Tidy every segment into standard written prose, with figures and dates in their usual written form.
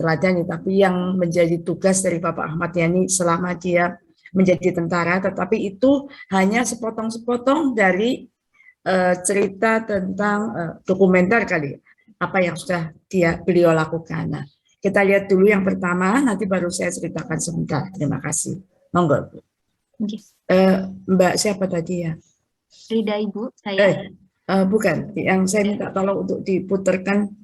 teladani, tapi yang menjadi tugas dari Bapak Ahmad Yani selama dia menjadi tentara, tetapi itu hanya sepotong-sepotong dari cerita tentang dokumenter kali, apa yang sudah beliau lakukan. Nah, kita lihat dulu yang pertama, nanti baru saya ceritakan sebentar. Terima kasih. Monggo. Mbak siapa tadi ya? Rida Ibu, saya. Bukan, yang saya minta tolong untuk diputarkan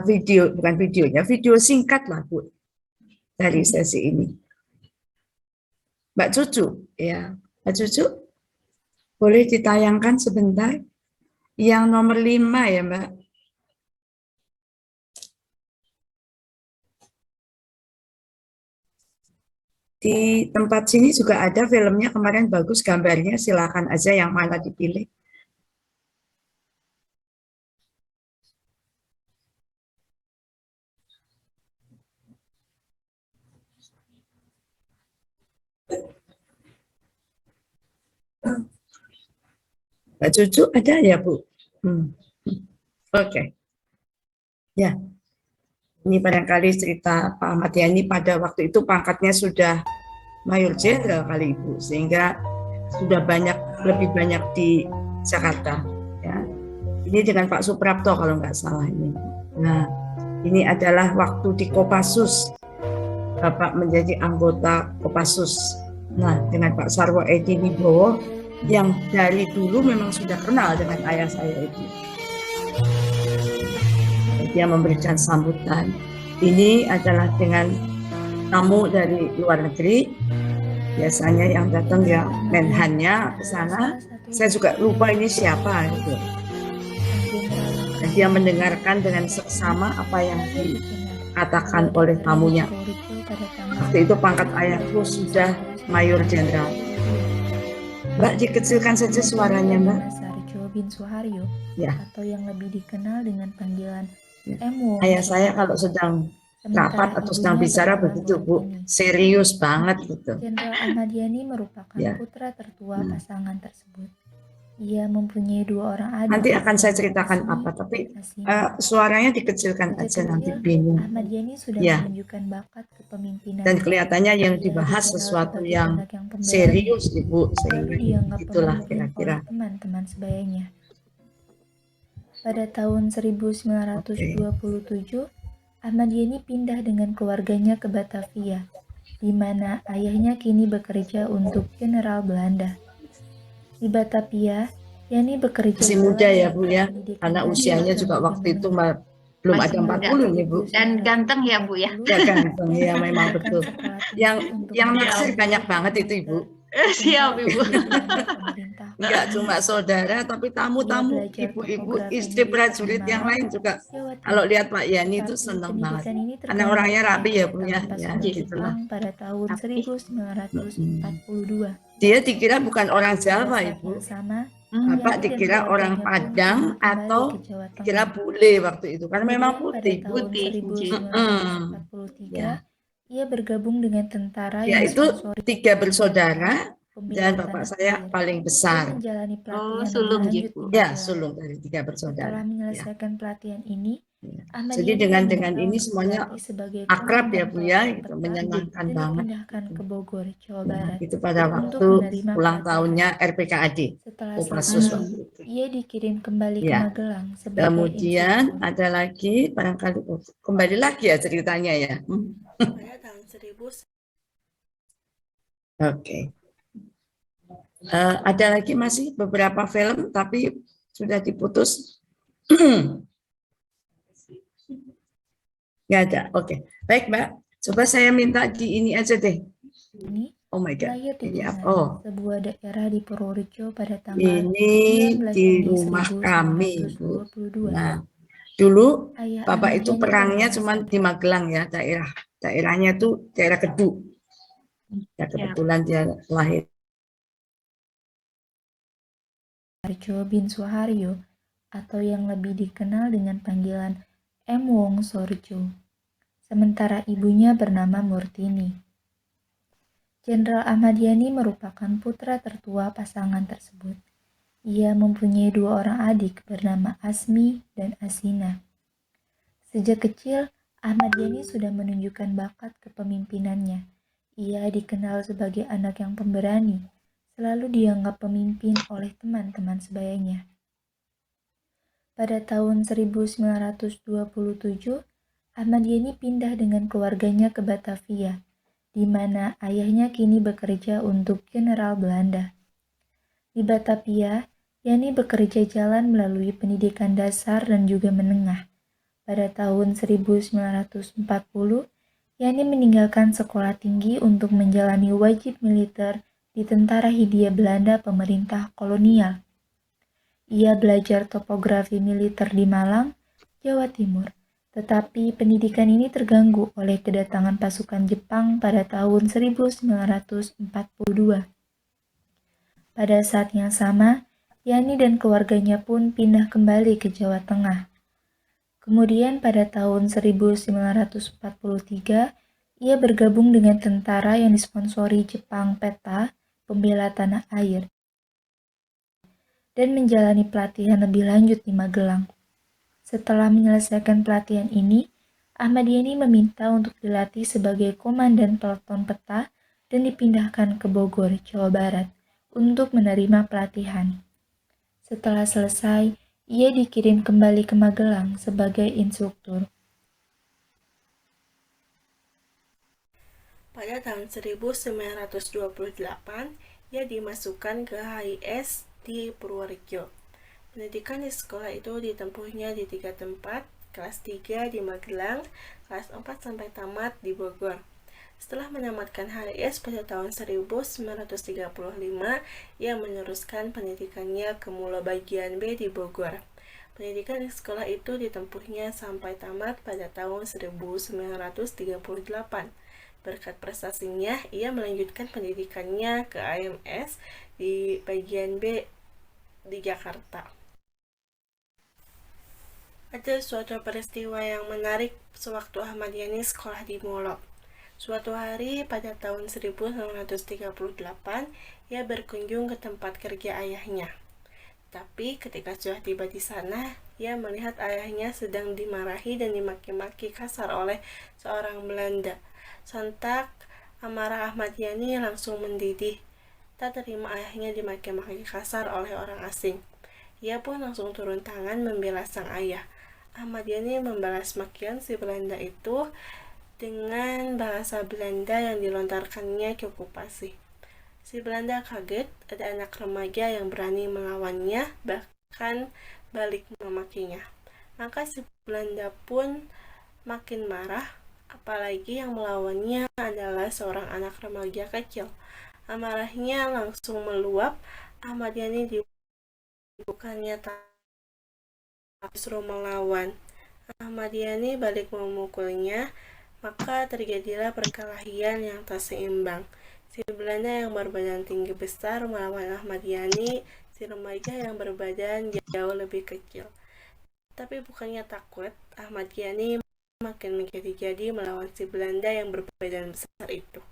video, bukan videonya, video singkat lah Bu, dari sesi ini. Mbak Cucu, ya, Mbak Cucu, boleh ditayangkan sebentar? Yang nomor 5 ya Mbak. Di tempat sini juga ada filmnya kemarin bagus gambarnya, silakan aja yang mana dipilih. Mbak Cucu ada ya Bu? Oke. Ya, ini barangkali cerita Pak Ahmad Yani pada waktu itu pangkatnya sudah Mayor Jenderal kali Ibu, sehingga sudah lebih banyak di Jakarta. Ya. Ini dengan Pak Suprapto kalau nggak salah ini. Nah, ini adalah waktu di Kopassus, Bapak menjadi anggota Kopassus. Nah, dengan Pak Sarwo Edi Wibowo yang dari dulu memang sudah kenal dengan ayah saya itu. Dia memberikan sambutan. Ini adalah dengan tamu dari luar negeri. Biasanya yang datang ya menhannya ke sana. Saya juga lupa ini siapa gitu. Dan dia mendengarkan dengan seksama apa yang dikatakan oleh tamunya. Waktu itu pangkat ayahku sudah Mayor Jenderal. Mbak, dikecilkan saja suaranya, Mbak. Sarjo bin Suharyo, ya. Atau yang lebih dikenal dengan panggilan Emo. Ayah saya kalau sedang rapat atau sedang bicara begitu Bu, serius banget gitu. Jenderal Ahmad Yani merupakan putra tertua pasangan tersebut. Ia mempunyai 2 orang adik. Nanti akan saya ceritakan apa, tapi suaranya dikecilkan aja nanti bingung. Ahmad Yani sudah menunjukkan bakat kepemimpinan. Dan kelihatannya yang dibahas sesuatu yang serius Ibu, sehingga itulah kira-kira teman-teman sebayanya. Pada tahun 1927, Ahmad Yani pindah dengan keluarganya ke Batavia, di mana ayahnya kini bekerja untuk Jenderal Belanda. Di Batavia, Yani bekerja masih muda ya Bu ya, karena usianya juga waktu itu belum ada 40 nih Bu. Dan ganteng ya Bu ya. Ya ganteng ya memang betul. Yang naksir banyak banget itu Ibu. Siap Ibu. Enggak cuma saudara tapi tamu-tamu, ibu-ibu, istri prajurit yang lain juga. Kalau lihat Pak Yani itu senang banget. Karena orangnya rapi ya Bu ya. Ya gitulah. Pada tahun 1942. Dia dikira bukan orang Jawa Ibu. Bapak dikira orang Padang atau dikira bule waktu itu. Karena memang putih. Pada tahun 1943. Ia bergabung dengan tentara ya itu 3 bersaudara dan bapak saya paling besar. Menjalani pelatihan sulung gitu. Ya, sulung dari 3 bersaudara. Setelah menyelesaikan pelatihan ini, jadi dengan ini semuanya akrab ya Bu ya, itu menyenangkan banget. Dipindahkan ke Bogor, Jawa Barat. Itu pada waktu ulang tahunnya RPKAD. Setelah selesai, ia dikirim kembali ke Magelang sebagai kemudian ada lagi barangkali kembali lagi ya ceritanya ya. Oke. Ada lagi masih beberapa film tapi sudah diputus. Nggak ada. Oke. Baik Mbak. Coba saya minta di ini aja deh. Oh my God. Ini sebuah daerah di Purworejo pada tanggal ini di rumah kami Bu. Nah, dulu Bapak itu perangnya cuma di Magelang ya, daerahnya itu daerah Kedu. Ya kebetulan dia lahir. Sarjo bin Suharyo, atau yang lebih dikenal dengan panggilan M. Wong Sorjo. Sementara ibunya bernama Murtini. Jenderal Ahmad Yani merupakan putra tertua pasangan tersebut. Ia mempunyai 2 orang adik bernama Asmi dan Asina. Sejak kecil, Ahmad Yani sudah menunjukkan bakat kepemimpinannya. Ia dikenal sebagai anak yang pemberani, selalu dianggap pemimpin oleh teman-teman sebayanya. Pada tahun 1927, Ahmad Yani pindah dengan keluarganya ke Batavia, di mana ayahnya kini bekerja untuk Jenderal Belanda. Di Batavia, Yani bekerja jalan melalui pendidikan dasar dan juga menengah. Pada tahun 1940, Yani meninggalkan sekolah tinggi untuk menjalani wajib militer di Tentara Hindia Belanda pemerintah kolonial. Ia belajar topografi militer di Malang, Jawa Timur, tetapi pendidikan ini terganggu oleh kedatangan pasukan Jepang pada tahun 1942. Pada saat yang sama, Yani dan keluarganya pun pindah kembali ke Jawa Tengah. Kemudian pada tahun 1943, ia bergabung dengan tentara yang disponsori Jepang PETA, pembela tanah air, dan menjalani pelatihan lebih lanjut di Magelang. Setelah menyelesaikan pelatihan ini, Ahmad Yani meminta untuk dilatih sebagai komandan peleton PETA dan dipindahkan ke Bogor, Jawa Barat, untuk menerima pelatihan. Setelah selesai, ia dikirim kembali ke Magelang sebagai instruktur. Pada tahun 1928, ia dimasukkan ke HIS di Purworejo. Pendidikan di sekolah itu ditempuhnya di 3 tempat, kelas 3 di Magelang, kelas 4 sampai tamat di Bogor. Setelah menamatkan HIS pada tahun 1935, ia meneruskan pendidikannya ke Mula Bagian B di Bogor. Pendidikan di sekolah itu ditempuhnya sampai tamat pada tahun 1938. Berkat prestasinya, ia melanjutkan pendidikannya ke AMS di bagian B di Jakarta. Ada suatu peristiwa yang menarik sewaktu Ahmad Yani sekolah di Molok. Suatu hari pada tahun 1938, ia berkunjung ke tempat kerja ayahnya. Tapi ketika sudah tiba di sana, ia melihat ayahnya sedang dimarahi dan dimaki-maki kasar oleh seorang Belanda. Sontak, amarah Ahmad Yani langsung mendidih. Tak terima ayahnya dimaki-maki kasar oleh orang asing. Ia pun langsung turun tangan membela sang ayah. Ahmad Yani membalas makian si Belanda itu dengan bahasa Belanda yang dilontarkannya cukup fasih. Si Belanda kaget, ada anak remaja yang berani melawannya, bahkan balik memakinya. Maka si Belanda pun makin marah, apalagi yang melawannya adalah seorang anak remaja kecil. Amarahnya langsung meluap. Ahmad Yani bukannya tak justru melawan. Ahmad Yani balik memukulnya, maka terjadilah perkelahian yang tak seimbang. Si Belanda yang berbadan tinggi besar melawan Ahmad Yani, si remaja yang berbadan jauh lebih kecil. Tapi bukannya takut, Ahmad Yani makin menjadi-jadi melawan si Belanda yang berbadan besar itu.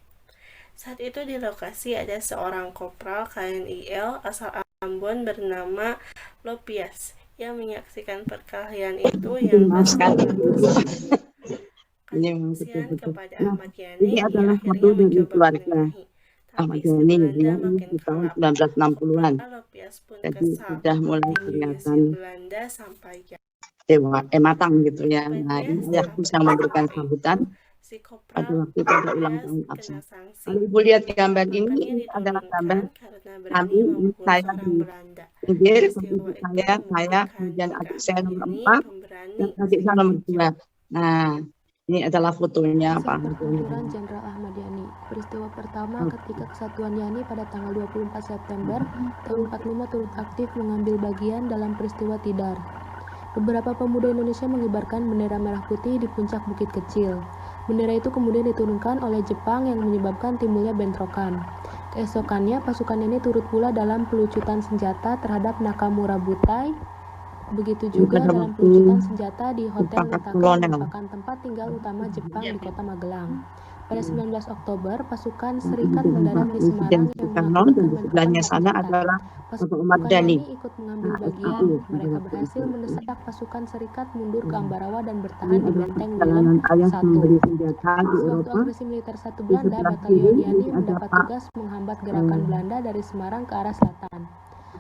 Saat itu di lokasi ada seorang kopral KNIL asal Ambon bernama Lopias yang menyaksikan perkelahian itu yang kasihan kepada Ahmad Yani, ini adalah ia foto akhirnya dari mencoba keluarga menengahi. Ahmad Tapi si Yani Belanda ya, ini makin di tahun kalap. 1960-an. Kopral Lopias pun Jadi kesal sudah mulai mentinggi si kelihatan Belanda sampai matang gitu ya. Nah, Akibatnya ini setelah ayahku yang memberikan perkelahian sambutan itu, si pada kopral waktu itu ada ulang Lopias tahun kena absen. sanksi. Kalau Ibu lihat gambar Makanya ini adalah gambar diturunkan karena berani kami, ini memukul saya seorang di Belanda. Pinggir, Peristiwa ibu itu saya, membuktikan kemudian jika adik saya Ahmad nomor Yani 4, pemberani dan adik saya nomor 2. Nah, ini adalah fotonya Pak Ahmad Yani. Pertempuran Jenderal Ahmad Yani. Peristiwa pertama ketika Kesatuan Yani pada tanggal 24 September tahun 45 turut aktif mengambil bagian dalam peristiwa Tidar. Beberapa pemuda Indonesia mengibarkan bendera merah putih di puncak bukit kecil. Bendera itu kemudian diturunkan oleh Jepang yang menyebabkan timbulnya bentrokan. Keesokannya pasukan ini turut pula dalam pelucutan senjata terhadap Nakamura Butai. Begitu juga dalam pelucutan senjata di Hotel Pangkat Nitaka yang kolonel. merupakan tempat tinggal utama Jepang di kota Magelang. Pada 19 Oktober, pasukan Serikat mendarat di Semarang yang Soekarno, mengakibatkan dan di bentrokan sebelahnya sana berkelanjutan. adalah Bapak Umar Pasukan Dhani. Yani ikut mengambil Nah, bagian. SAU Mereka pada berhasil waktu itu. mendesak pasukan Serikat mundur ke Ambarawa dan Ini bertahan di adalah Benteng perjalanan Willem ayah 1. membeli senjata di Sewaktu Eropa. agresi militer satu Di Belanda, sebelah Batalion kiri Yani ini ada mendapat Pak tugas menghambat gerakan Belanda dari Semarang ke arah selatan.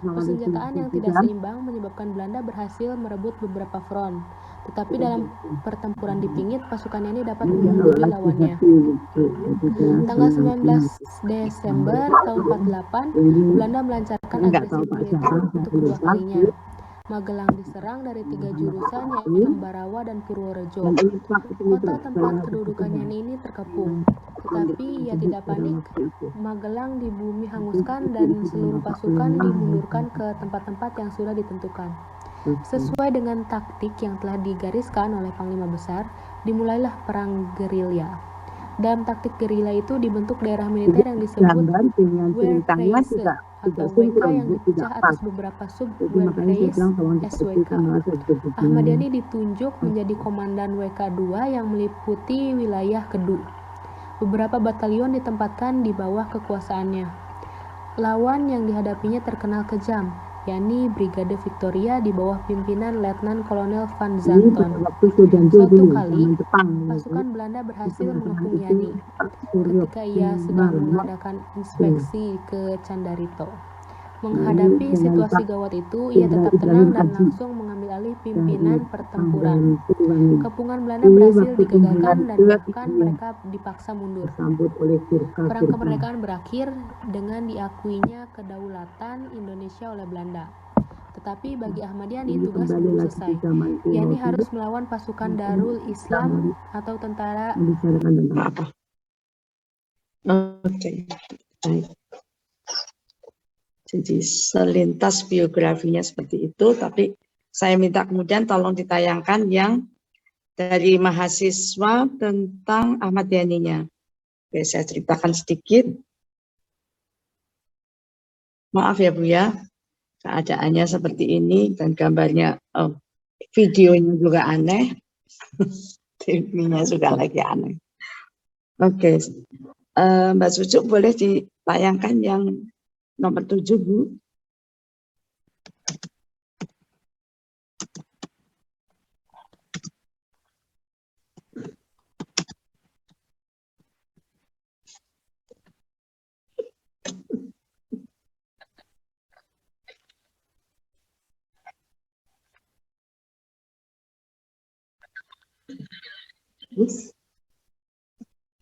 Nawali Persenjataan yang tidak juga. seimbang menyebabkan Belanda berhasil merebut beberapa front. Tetapi dalam pertempuran di Pingit, pasukan Yani dapat mengungguli lawannya. Tanggal 19 Desember tahun 48, Belanda melancarkan agresi militer untuk kedua kalinya. Magelang diserang dari 3 jurusan, yakni Ambarawa dan Purworejo. Kota tempat kedudukannya ini terkepung, tetapi ia tidak panik. Magelang di bumi hanguskan dan seluruh pasukan dimundurkan ke tempat-tempat yang sudah ditentukan. Sesuai dengan taktik yang telah digariskan oleh Panglima Besar, dimulailah perang gerilya. Dalam taktik gerilya itu dibentuk daerah militer yang disebut Wehrkreise atau WK yang dipecah atas beberapa sub Wehrkreise SWK. Ahmad Yani ditunjuk menjadi komandan WK2 yang meliputi wilayah Kedu. Beberapa batalion ditempatkan di bawah kekuasaannya. Lawan yang dihadapinya terkenal kejam, yakni Brigade Victoria di bawah pimpinan Letnan Kolonel Van Zanton. Suatu kali, pasukan Belanda berhasil mengepung Yani ketika ia sedang mengadakan inspeksi ke Candarito. Menghadapi situasi gawat itu, ia tetap tenang dan langsung mengambil alih pimpinan pertempuran. Kepungan Belanda berhasil digagalkan dan bahkan mereka dipaksa mundur. Perang kemerdekaan berakhir dengan diakuinya kedaulatan Indonesia oleh Belanda. Tetapi bagi Ahmad Yani tugas belum selesai. Yani harus melawan pasukan Darul Islam atau tentara. Oke, baik. Jadi selintas biografinya seperti itu, tapi saya minta kemudian tolong ditayangkan yang dari mahasiswa tentang Ahmad Yani-nya. Oke, saya ceritakan sedikit. Maaf ya Bu ya, keadaannya seperti ini dan gambarnya, videonya juga aneh, TV-nya juga lagi aneh. Oke, Mbak Cucu boleh ditayangkan yang nomor 7 Bu.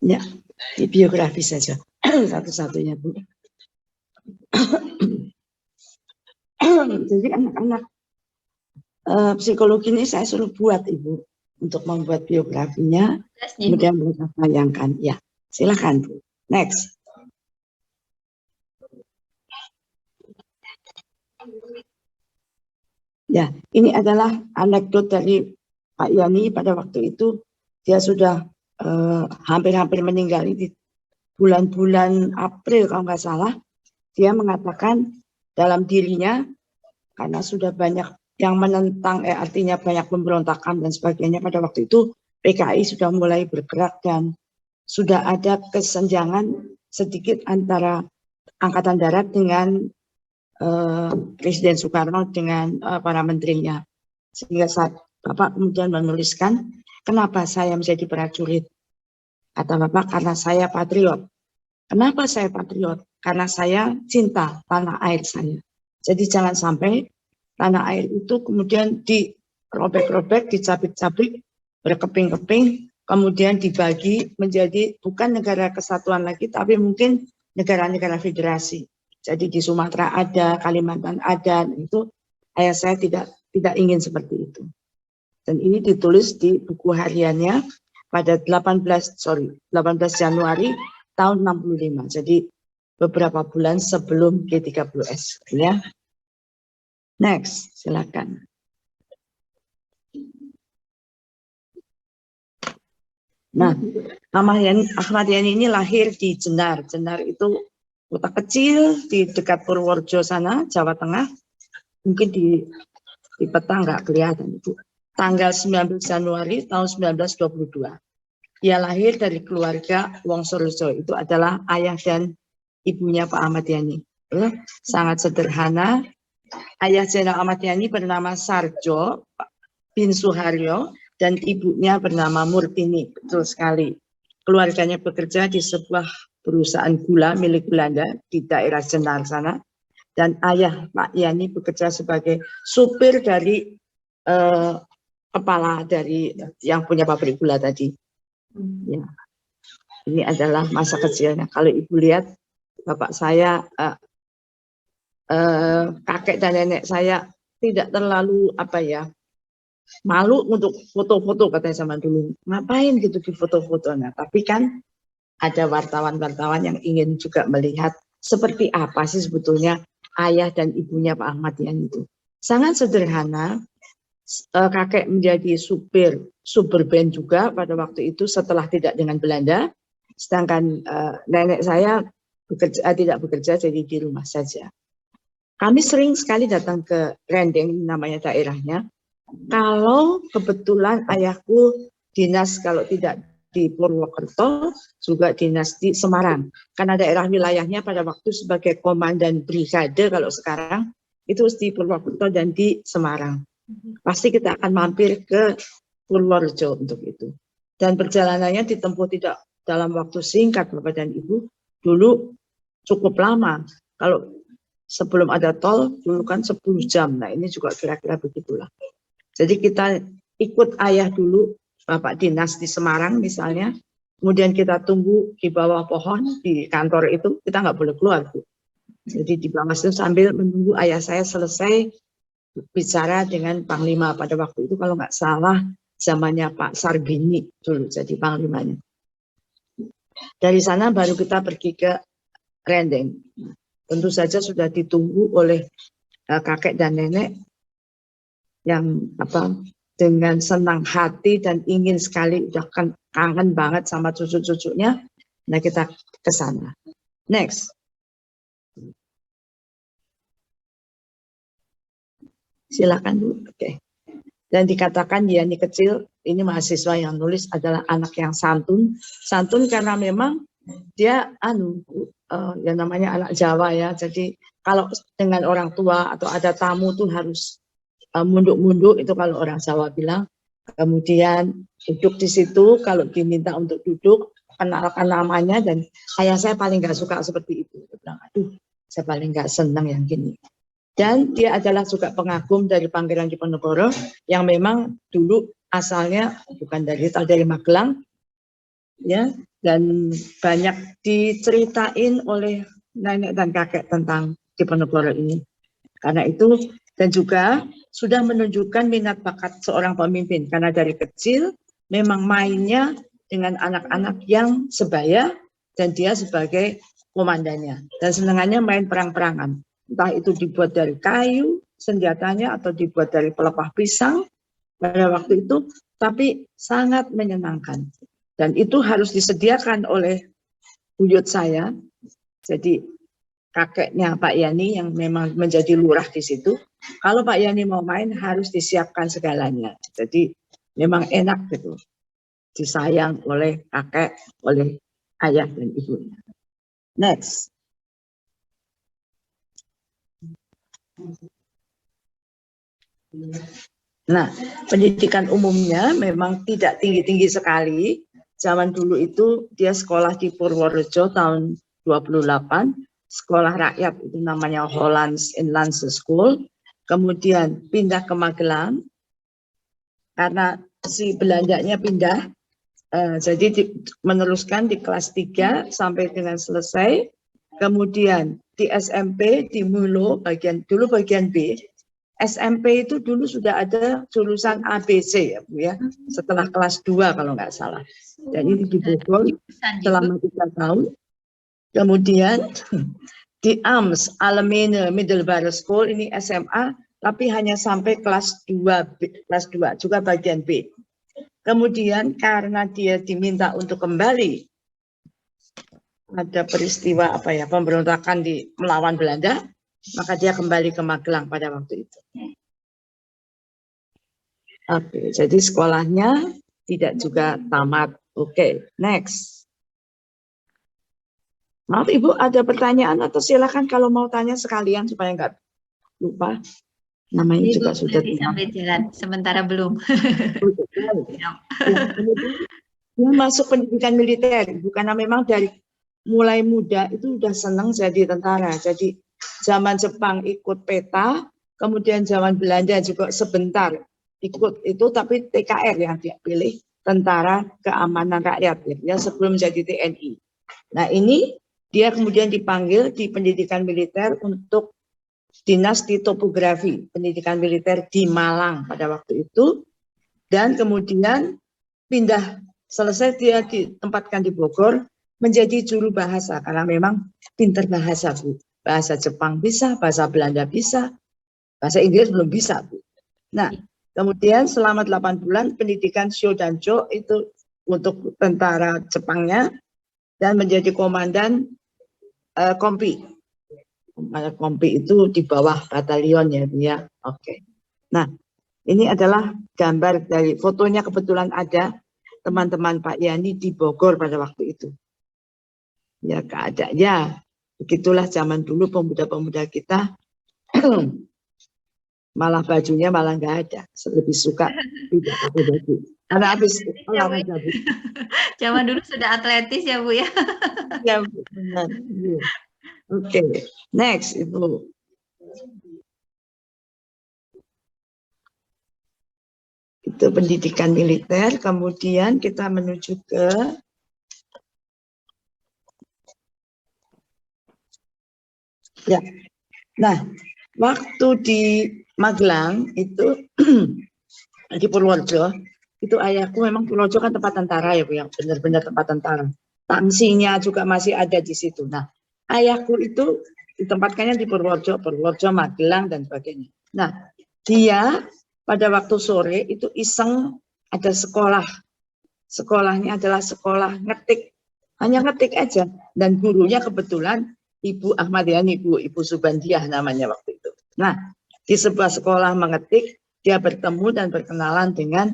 Ya, di biografi saja satu-satunya Bu. Jadi anak-anak psikologi ini saya suruh buat Ibu untuk membuat biografinya, kemudian mereka tayangkan. Ya, silakan Bu. Next. Ya, ini adalah anekdot dari Pak Yani pada waktu itu. Dia sudah hampir-hampir meninggal di bulan-bulan April kalau nggak salah. Dia mengatakan dalam dirinya, karena sudah banyak yang menentang, artinya banyak pemberontakan dan sebagainya pada waktu itu, PKI sudah mulai bergerak dan sudah ada kesenjangan sedikit antara Angkatan Darat dengan Presiden Soekarno dengan para menterinya. Sehingga Bapak kemudian menuliskan, kenapa saya menjadi prajurit? Kata Bapak, karena saya patriot. Kenapa saya patriot? Karena saya cinta tanah air saya. Jadi jangan sampai tanah air itu kemudian dirobek-robek, dicabik-cabik, berkeping-keping, kemudian dibagi menjadi bukan negara kesatuan lagi, tapi mungkin negara-negara federasi. Jadi di Sumatera ada, Kalimantan ada, itu ayah saya tidak ingin seperti itu. Dan ini ditulis di buku hariannya pada 18 Januari tahun 65. Jadi beberapa bulan sebelum G30S. Ya. Next, silakan. Nah, Ahmad Yani ini lahir di Jenar. Jenar itu kota kecil di dekat Purworejo sana, Jawa Tengah. Mungkin di peta nggak kelihatan itu. Tanggal 19 Januari tahun 1922. ia lahir dari keluarga Wongsorejo. Itu adalah ayah dan ibunya Pak Ahmad Yani. Sangat sederhana. Ayah Jenderal Ahmad Yani bernama Sarjo bin Suharyo dan ibunya bernama Murtini. Betul sekali. Keluarganya bekerja di sebuah perusahaan gula milik Belanda di daerah Jenar sana. Dan ayah Pak Yani bekerja sebagai supir dari kepala dari yang punya pabrik gula tadi. Ya. Ini adalah masa kecilnya. Kalau Ibu lihat, bapak saya, kakek dan nenek saya tidak terlalu malu untuk foto-foto katanya zaman dulu. Ngapain gitu di foto-foto? Nah, tapi kan ada wartawan-wartawan yang ingin juga melihat seperti apa sih sebetulnya ayah dan ibunya Pak Ahmad Yani itu. Sangat sederhana. Kakek menjadi supir band juga pada waktu itu setelah tidak dengan Belanda, sedangkan nenek saya tidak bekerja, jadi di rumah saja. Kami sering sekali datang ke Rendeng, namanya daerahnya. Kalau kebetulan ayahku dinas, kalau tidak di Purwokerto, juga dinas di Semarang, karena daerah wilayahnya pada waktu sebagai komandan brigade, kalau sekarang itu di Purwokerto dan di Semarang. Pasti kita akan mampir ke Purworejo untuk itu. Dan perjalanannya ditempuh tidak dalam waktu singkat, Bapak dan Ibu. Dulu cukup lama. Kalau sebelum ada tol, dulu kan 10 jam. Nah, ini juga kira-kira begitulah. Jadi kita ikut ayah dulu, Bapak dinas di Semarang misalnya. Kemudian kita tunggu di bawah pohon, di kantor itu, kita nggak boleh keluar, Bu. Jadi di bawah itu sambil menunggu ayah saya selesai bicara dengan Panglima pada waktu itu, kalau nggak salah zamannya Pak Sarbini dulu jadi Panglimanya. Dari sana baru kita pergi ke Rendeng. Tentu saja sudah ditunggu oleh kakek dan nenek yang dengan senang hati dan ingin sekali, udah kangen banget sama cucu-cucunya. Nah, kita ke sana. Next. Silakan Bu. Oke. Dan dikatakan Yani kecil, ini mahasiswa yang nulis adalah anak yang santun. Santun karena memang dia yang namanya anak Jawa ya. Jadi kalau dengan orang tua atau ada tamu tuh harus munduk-munduk, itu kalau orang Jawa bilang. Kemudian duduk di situ, kalau diminta untuk duduk, kenalkan namanya, dan ayah saya paling nggak suka seperti itu. Dia bilang, aduh, saya paling nggak senang yang gini. Dan dia adalah juga pengagum dari Pangeran Diponegoro yang memang dulu asalnya bukan dari Magelang, ya, dan banyak diceritain oleh nenek dan kakek tentang Diponegoro ini. Karena itu, dan juga sudah menunjukkan minat bakat seorang pemimpin, karena dari kecil memang mainnya dengan anak-anak yang sebaya dan dia sebagai komandannya, dan senangannya main perang-perangan. Entah itu dibuat dari kayu senjatanya atau dibuat dari pelepah pisang pada waktu itu, tapi sangat menyenangkan. Dan itu harus disediakan oleh buyut saya, jadi kakeknya Pak Yani yang memang menjadi lurah di situ. Kalau Pak Yani mau main harus disiapkan segalanya. Jadi memang enak gitu, disayang oleh kakek, oleh ayah dan ibunya. Next. Nah, pendidikan umumnya memang tidak tinggi-tinggi sekali. Zaman dulu itu dia sekolah di Purworejo tahun 28, sekolah rakyat itu namanya Hollands Inland School. Kemudian pindah ke Magelang karena si Belandanya pindah. Jadi meneruskan di kelas 3 sampai dengan selesai. Kemudian di SMP di Mulo bagian B. SMP itu dulu sudah ada jurusan ABC ya Bu ya, setelah kelas 2 kalau nggak salah. Dan ini di Bogor selama 3 tahun. Kemudian di AMS, Alemene Middelbare School, ini SMA, tapi hanya sampai kelas 2 juga bagian B. Kemudian karena dia diminta untuk kembali, ada peristiwa pemberontakan melawan Belanda, maka dia kembali ke Magelang pada waktu itu. Oke, jadi sekolahnya tidak juga tamat Oke, next. Maaf Ibu, ada pertanyaan atau silakan kalau mau tanya sekalian supaya nggak lupa. Namanya Ibu juga sudah nanti sambil jalan, sementara belum. Ya, kemudian dia masuk pendidikan militer, karena memang dari mulai muda itu udah senang jadi tentara. Jadi zaman Jepang ikut peta, kemudian zaman Belanda juga sebentar ikut itu, tapi TKR yang dia pilih, Tentara Keamanan Rakyat, ya, sebelum jadi TNI. Nah ini dia kemudian dipanggil di pendidikan militer untuk dinasti topografi pendidikan militer di Malang pada waktu itu, dan kemudian pindah, selesai dia ditempatkan di Bogor menjadi juru bahasa karena memang pinter bahasa Bu. Bahasa Jepang bisa, bahasa Belanda bisa, bahasa Inggris belum bisa Bu. Nah, kemudian selama 8 bulan pendidikan Shodancho itu untuk tentara Jepangnya dan menjadi komandan kompi. Kompi itu di bawah batalion ya Bu ya. Oke. Nah, ini adalah gambar dari fotonya, kebetulan ada teman-teman Pak Yani di Bogor pada waktu itu. Ya keadaan, ya begitulah zaman dulu pemuda-pemuda kita malah bajunya malah nggak ada, lebih suka tidak pakai baju. Karena habis olahraga Bu. Zaman dulu sudah atletis ya Bu ya. Ya benar. Oke, next Ibu. Itu pendidikan militer, kemudian kita menuju ke ya. Nah, waktu di Magelang itu di Purworejo, itu ayahku memang Purworejo kan tempat tentara ya Bu, yang benar-benar tempat tentara. Tangsinya juga masih ada di situ. Nah, ayahku itu ditempatkannya di Purworejo, Magelang dan sebagainya. Nah, dia pada waktu sore itu iseng ada sekolah. Sekolahnya adalah sekolah ngetik. Hanya ngetik aja. Dan gurunya kebetulan Ibu Ahmadiyani, Ibu Subandiah namanya waktu itu. Nah, di sebuah sekolah mengetik, dia bertemu dan berkenalan dengan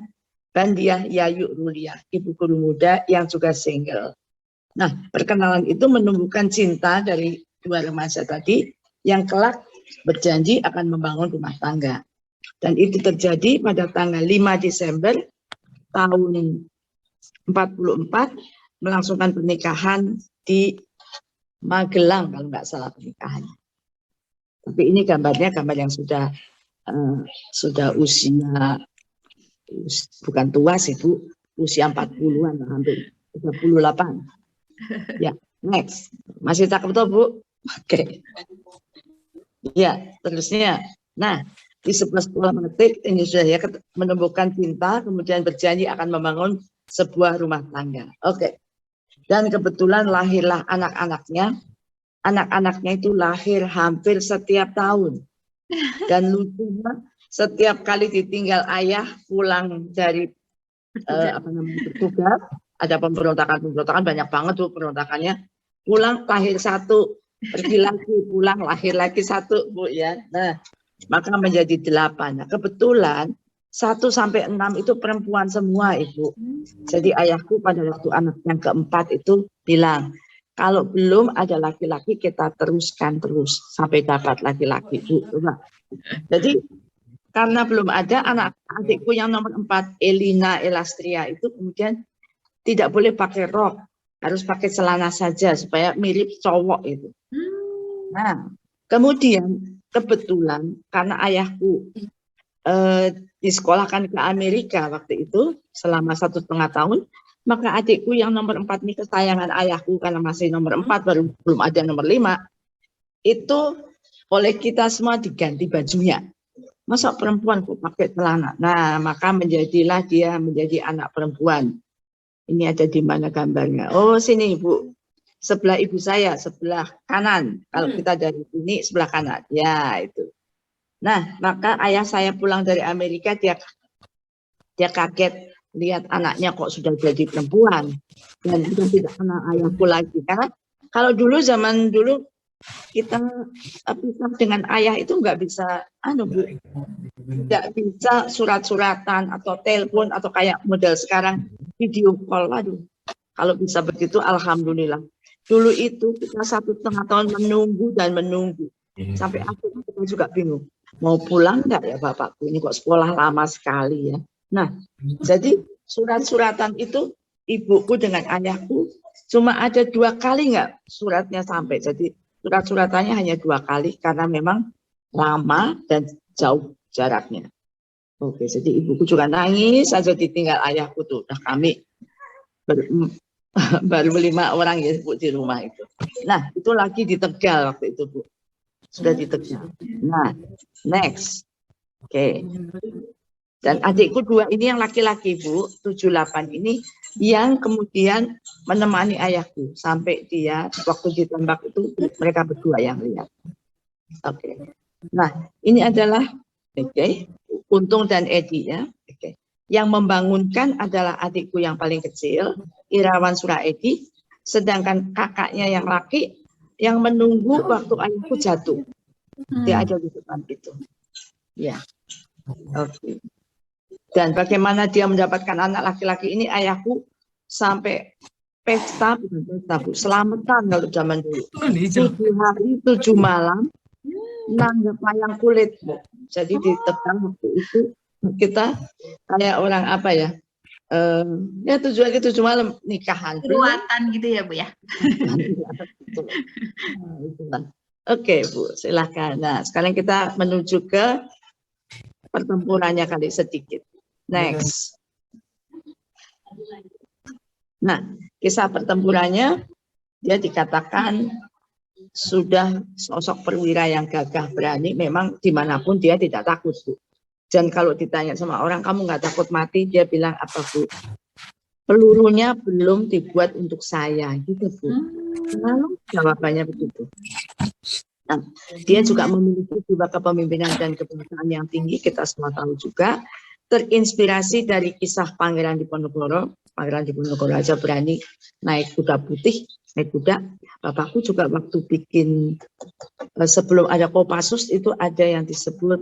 Bandiah Yayu Ruliah, ibu guru muda yang juga single. Nah, perkenalan itu menumbuhkan cinta dari dua remaja tadi yang kelak berjanji akan membangun rumah tangga. Dan itu terjadi pada tanggal 5 Desember tahun 44, melangsungkan pernikahan di Magelang kalau nggak salah pernikahannya. Tapi ini gambarnya gambar yang sudah usia, bukan tua sih Bu, usia 40-an hampir 38. Ya, next. Masih cakep tuh Bu? Oke. Ya, terusnya. Nah, di sebuah sekolah mengetik ini sudah ya menumbuhkan cinta, kemudian berjanji akan membangun sebuah rumah tangga. Oke. Dan kebetulan lahirlah anak-anaknya. Anak-anaknya itu lahir hampir setiap tahun. Dan lucunya setiap kali ditinggal ayah pulang dari bertugas, ada pemberontakan banyak banget tuh pemberontakannya. Pulang lahir satu, pergi lagi, pulang lahir lagi satu Bu ya. Nah, maka menjadi 8. Nah, kebetulan 1 sampai 6 itu perempuan semua Ibu. Jadi ayahku pada waktu anak yang keempat itu bilang, kalau belum ada laki-laki kita teruskan terus sampai dapat laki-laki Bu. Jadi karena belum ada, anak adikku yang nomor 4 Elina Elastria itu kemudian tidak boleh pakai rok, harus pakai celana saja supaya mirip cowok itu. Nah, kemudian kebetulan karena ayahku disekolahkan ke Amerika waktu itu selama 1,5 tahun, maka adikku yang nomor 4 ini kesayangan ayahku karena masih nomor 4, belum ada nomor 5, itu oleh kita semua diganti bajunya. Masa perempuan kok pakai celana? Nah, maka menjadilah dia menjadi anak perempuan. Ini ada di mana gambarnya? Oh, sini Bu. Sebelah ibu saya, sebelah kanan. Kalau kita dari sini, sebelah kanan. Ya, itu. Nah, maka ayah saya pulang dari Amerika, dia kaget lihat anaknya kok sudah jadi perempuan. Dan sudah tidak kenal ayahku lagi. Karena kalau dulu, zaman dulu, kita pisah dengan ayah itu nggak bisa, Bu, nggak bisa surat-suratan atau telepon atau kayak model sekarang video call. Aduh, kalau bisa begitu, alhamdulillah. Dulu itu kita 1,5 tahun menunggu dan menunggu sampai akhirnya kita juga bingung mau pulang nggak ya bapakku, ini kok sekolah lama sekali ya. Nah, jadi surat-suratan itu ibuku dengan ayahku cuma ada 2 kali nggak suratnya sampai. Jadi surat-suratannya hanya 2 kali karena memang lama dan jauh jaraknya. Oke, jadi ibuku juga nangis saja ditinggal ayahku tuh. Nah, kami baru 5 orang ya Bu di rumah itu. Nah, itu lagi di Tegal waktu itu Bu. Sudah di Tegal. Nah, next. Oke. Dan adikku 2 ini yang laki-laki Bu, 78 ini yang kemudian menemani ayahku sampai dia waktu ditembak itu mereka berdua yang lihat. Oke. Nah, ini adalah Untung dan Edi ya. Yang membangunkan adalah adikku yang paling kecil, Irawan Suraedi, sedangkan kakaknya yang laki yang menunggu waktu ayahku jatuh. Dia ada di depan itu. Ya. Oke. Dan bagaimana dia mendapatkan anak laki-laki ini, ayahku sampai pesta, Bu, selamatan kalau zaman dulu. 7 hari 7 malam nanggap wayang kulit, Bu. Jadi di Tegal waktu itu kita kayak orang apa ya? Ya 7 hari 7 malam nikahan. Ruatan gitu ya Bu ya. Oke Bu, silakan. Nah, sekarang kita menuju ke pertempurannya kali sedikit. Next. Nah, kisah pertempurannya dia dikatakan sudah sosok perwira yang gagah berani, memang dimanapun dia tidak takut Bu. Dan kalau ditanya sama orang, kamu nggak takut mati, dia bilang apa Bu? Pelurunya belum dibuat untuk saya, gitu Bu. Lalu jawabannya begitu. Nah, dia juga memiliki jiwa kepemimpinan dan kebangsaan yang tinggi, kita semua tahu juga. Terinspirasi dari kisah Pangeran Diponegoro. Pangeran Diponegoro aja berani naik kuda putih, naik kuda. Bapakku juga waktu bikin sebelum ada Kopassus itu ada yang disebut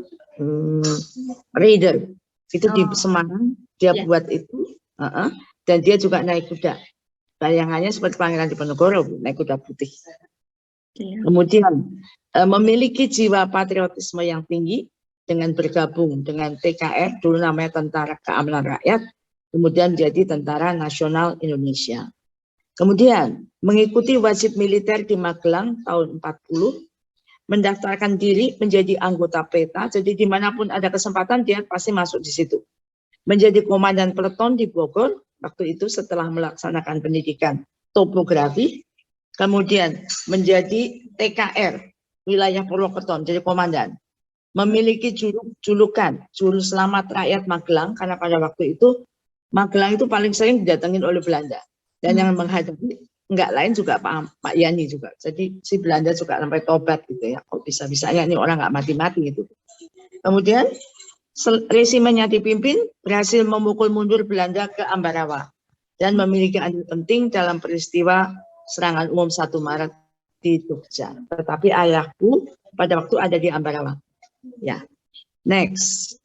Raider. Itu di Semarang dia buat itu, dan dia juga naik kuda. Bayangannya seperti Pangeran Diponegoro, naik kuda putih. Kemudian memiliki jiwa patriotisme yang tinggi dengan bergabung dengan TKR, dulu namanya Tentara Keamanan Rakyat, kemudian menjadi Tentara Nasional Indonesia. Kemudian mengikuti wajib militer di Magelang tahun 40, mendaftarkan diri menjadi anggota PETA, jadi dimanapun ada kesempatan dia pasti masuk di situ. Menjadi komandan peleton di Bogor, waktu itu setelah melaksanakan pendidikan topografi, kemudian menjadi TKR, wilayah Purwokerto, jadi komandan. Memiliki julukan Juru Selamat Rakyat Magelang, karena pada waktu itu Magelang itu paling sering didatengin oleh Belanda. Dan yang menghadapi enggak lain juga Pak Yani juga. Jadi si Belanda juga sampai tobat gitu ya. Kok bisa-bisanya ini orang enggak mati-mati gitu. Kemudian resimennya dipimpin, berhasil memukul mundur Belanda ke Ambarawa. Dan memiliki andil penting dalam peristiwa serangan umum 1 Maret di Jogja. Tetapi ayahku pada waktu ada di Ambarawa. Ya, next.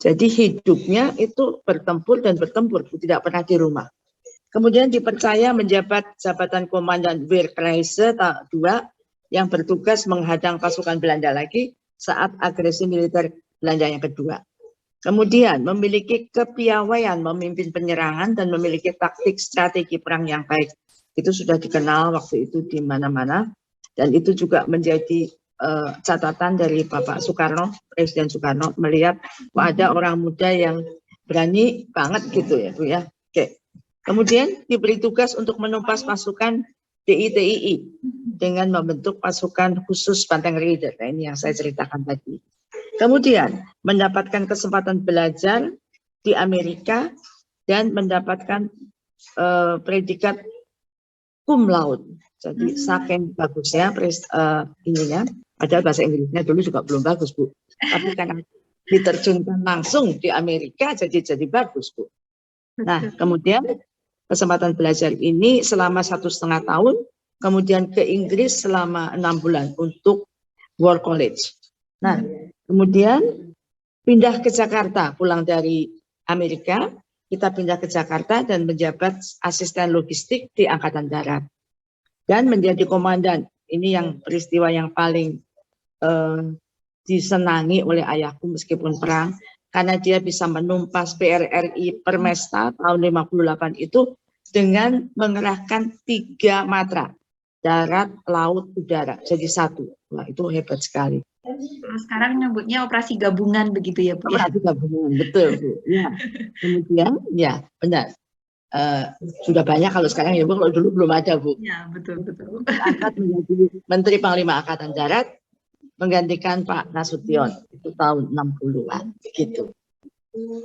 Jadi hidupnya itu bertempur dan bertempur, tidak pernah di rumah. Kemudian dipercaya menjabat jabatan Komandan Weerkreise 2 yang bertugas menghadang pasukan Belanda lagi saat agresi militer Belanda yang kedua. Kemudian memiliki kepiawaian memimpin penyerangan dan memiliki taktik strategi perang yang baik. Itu sudah dikenal waktu itu di mana-mana. Dan itu juga menjadi catatan dari Bapak Soekarno, Presiden Soekarno, melihat ada orang muda yang berani banget gitu ya Bu ya. Oke. Kemudian diberi tugas untuk menumpas pasukan DITII dengan membentuk pasukan khusus Banteng Raider. Nah, ini yang saya ceritakan tadi. Kemudian mendapatkan kesempatan belajar di Amerika dan mendapatkan predikat cum laude. Jadi saking bagusnya ininya, padahal bahasa Inggrisnya dulu juga belum bagus Bu. Tapi karena diterjunkan langsung di Amerika jadi bagus Bu. Nah kemudian kesempatan belajar ini selama 1,5 tahun, kemudian ke Inggris selama 6 bulan untuk War College. Nah, kemudian pindah ke Jakarta, pulang dari Amerika, kita pindah ke Jakarta dan menjabat asisten logistik di Angkatan Darat. Dan menjadi komandan. Ini yang peristiwa yang paling disenangi oleh ayahku meskipun perang, karena dia bisa menumpas PRRI Permesta tahun 58 itu dengan mengerahkan 3 matra, darat, laut, udara, jadi 1. Wah, itu hebat sekali. Kalau sekarang nyebutnya operasi gabungan begitu ya Bu ya? Operasi gabungan, betul Bu. Ya. Kemudian, ya benar. Sudah banyak kalau sekarang ya Bu, kalau dulu belum ada Bu. Ya, betul. Angkat menjadi Menteri Panglima Angkatan Darat, menggantikan Pak Nasution, itu tahun 60-an, gitu.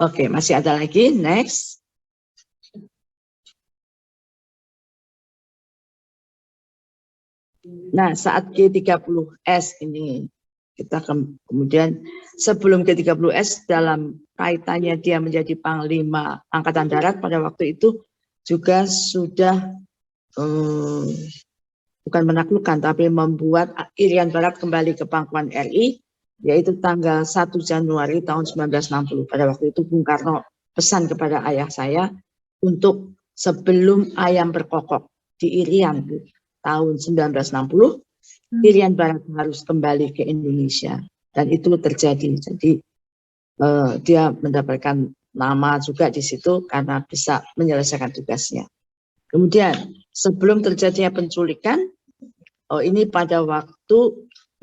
Oke, masih ada lagi, next. Nah, saat G30S ini, kita kemudian sebelum G30S dalam kaitannya dia menjadi Panglima Angkatan Darat pada waktu itu juga sudah bukan menaklukkan tapi membuat Irian Barat kembali ke pangkuan RI, yaitu tanggal 1 Januari tahun 1960. Pada waktu itu Bung Karno pesan kepada ayah saya untuk sebelum ayam berkokok di Irian tahun 1960, Irian Barat harus kembali ke Indonesia, dan itu terjadi. Jadi dia mendapatkan nama juga di situ karena bisa menyelesaikan tugasnya. Kemudian sebelum terjadinya penculikan, ini pada waktu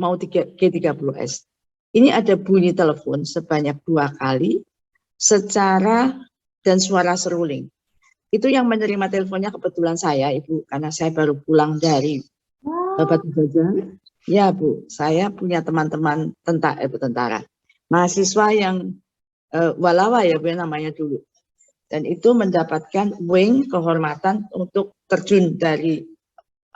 mau G30S, ini ada bunyi telepon sebanyak 2 kali secara dan suara seruling. Itu yang menerima teleponnya kebetulan saya, Ibu, karena saya baru pulang dari Batu Jajar. Ya Bu, saya punya teman-teman tentara, mahasiswa yang walawa ya Bu namanya dulu. Dan itu mendapatkan wing kehormatan untuk terjun dari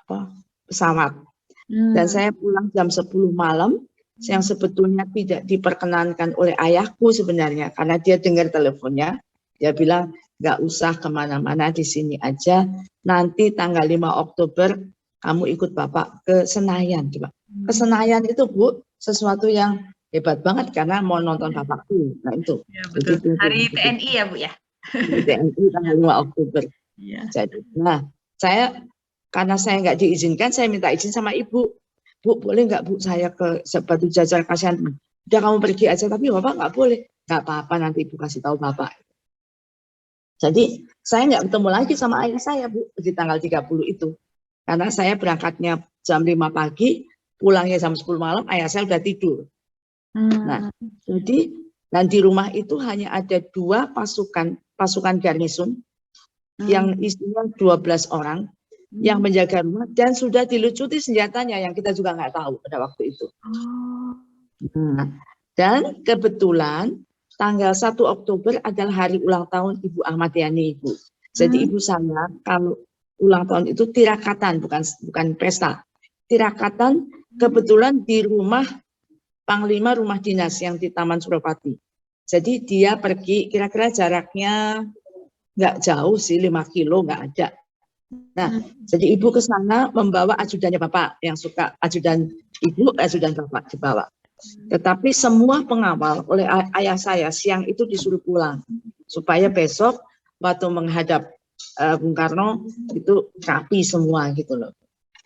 pesawat. Dan saya pulang jam 10 malam, yang sebetulnya tidak diperkenankan oleh ayahku sebenarnya, karena dia dengar teleponnya, dia bilang nggak usah kemana-mana, di sini aja, nanti tanggal 5 Oktober kamu ikut Bapak ke Senayan. Coba. Ke Senayan itu Bu, sesuatu yang hebat banget karena mau nonton Bapakku. Nah itu. Ya, betul. Jadi, Hari TNI ya Bu ya? Hari TNI tanggal 5 Oktober. Ya. Jadi, nah karena saya nggak diizinkan, saya minta izin sama Ibu. Bu, boleh nggak Bu saya ke Batu Jajar, kasihan. Udah kamu pergi aja, tapi Bapak nggak boleh. Nggak apa-apa, nanti Ibu kasih tahu Bapak. Jadi saya nggak ketemu lagi sama ayah saya Bu di tanggal 30 itu. Karena saya berangkatnya jam 5 pagi, pulangnya jam 10 malam, ayah saya udah tidur. Nah, jadi dan di rumah itu hanya ada 2 pasukan garnison yang isinya 12 orang yang menjaga rumah, dan sudah dilucuti senjatanya yang kita juga nggak tahu pada waktu itu. Nah, dan kebetulan tanggal 1 Oktober adalah hari ulang tahun Ibu Ahmad Yani, Ibu. Jadi ibu saya kalau ulang tahun itu tirakatan, bukan pesta. Tirakatan kebetulan di rumah Panglima Rumah Dinas yang di Taman Suropati. Jadi dia pergi, kira-kira jaraknya nggak jauh sih, 5 kilo nggak ada. Nah, jadi ibu ke sana membawa ajudannya Bapak, yang suka ajudan ibu, ajudan Bapak dibawa. Tetapi semua pengawal oleh ayah saya siang itu disuruh pulang, supaya besok waktu menghadap Bung Karno itu rapi semua gitu loh.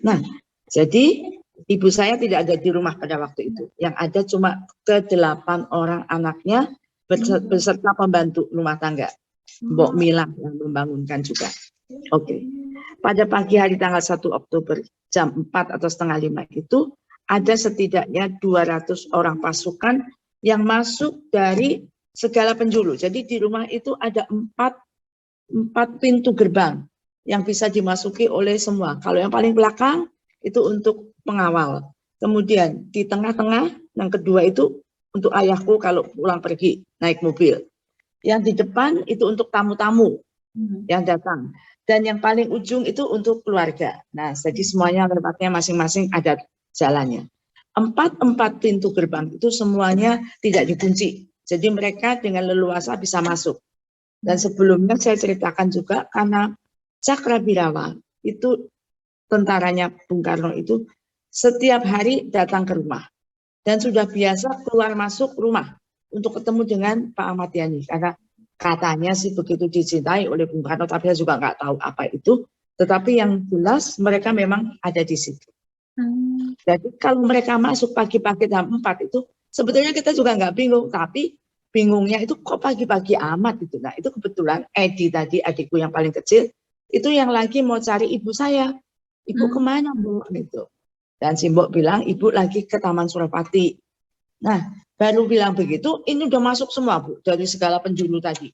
Nah, jadi ibu saya tidak ada di rumah pada waktu itu. Yang ada cuma ke-8 orang anaknya beserta pembantu rumah tangga. Mbok Mila yang membangunkan juga. Oke. Pada pagi hari tanggal 1 Oktober jam 4 atau setengah 5 itu ada setidaknya 200 orang pasukan yang masuk dari segala penjuru. Jadi di rumah itu ada 4 pintu gerbang yang bisa dimasuki oleh semua. Kalau yang paling belakang itu untuk pengawal. Kemudian di tengah-tengah, yang kedua itu untuk ayahku kalau pulang pergi naik mobil. Yang di depan itu untuk tamu-tamu yang datang. Dan yang paling ujung itu untuk keluarga. Nah, jadi semuanya tempatnya masing-masing ada jalannya. 4 pintu gerbang itu semuanya tidak dikunci. Jadi mereka dengan leluasa bisa masuk. Dan sebelumnya saya ceritakan juga karena Cakrabirawa itu tentaranya Bung Karno itu setiap hari datang ke rumah dan sudah biasa keluar masuk rumah untuk ketemu dengan Pak Ahmad Yani, karena katanya sih begitu dicintai oleh Bung Karno, tapi saya juga nggak tahu apa itu. Tetapi yang jelas mereka memang ada di situ. Jadi kalau mereka masuk pagi-pagi jam 4 itu sebetulnya kita juga nggak bingung, tapi bingungnya itu kok pagi-pagi amat itu. Nah itu kebetulan Edi tadi, adikku yang paling kecil, itu yang lagi mau cari ibu saya. Ibu kemana Bu? Gitu. Dan si Mbok bilang ibu lagi ke Taman Surapati. Nah baru bilang begitu, ini udah masuk semua Bu, dari segala penjuru tadi.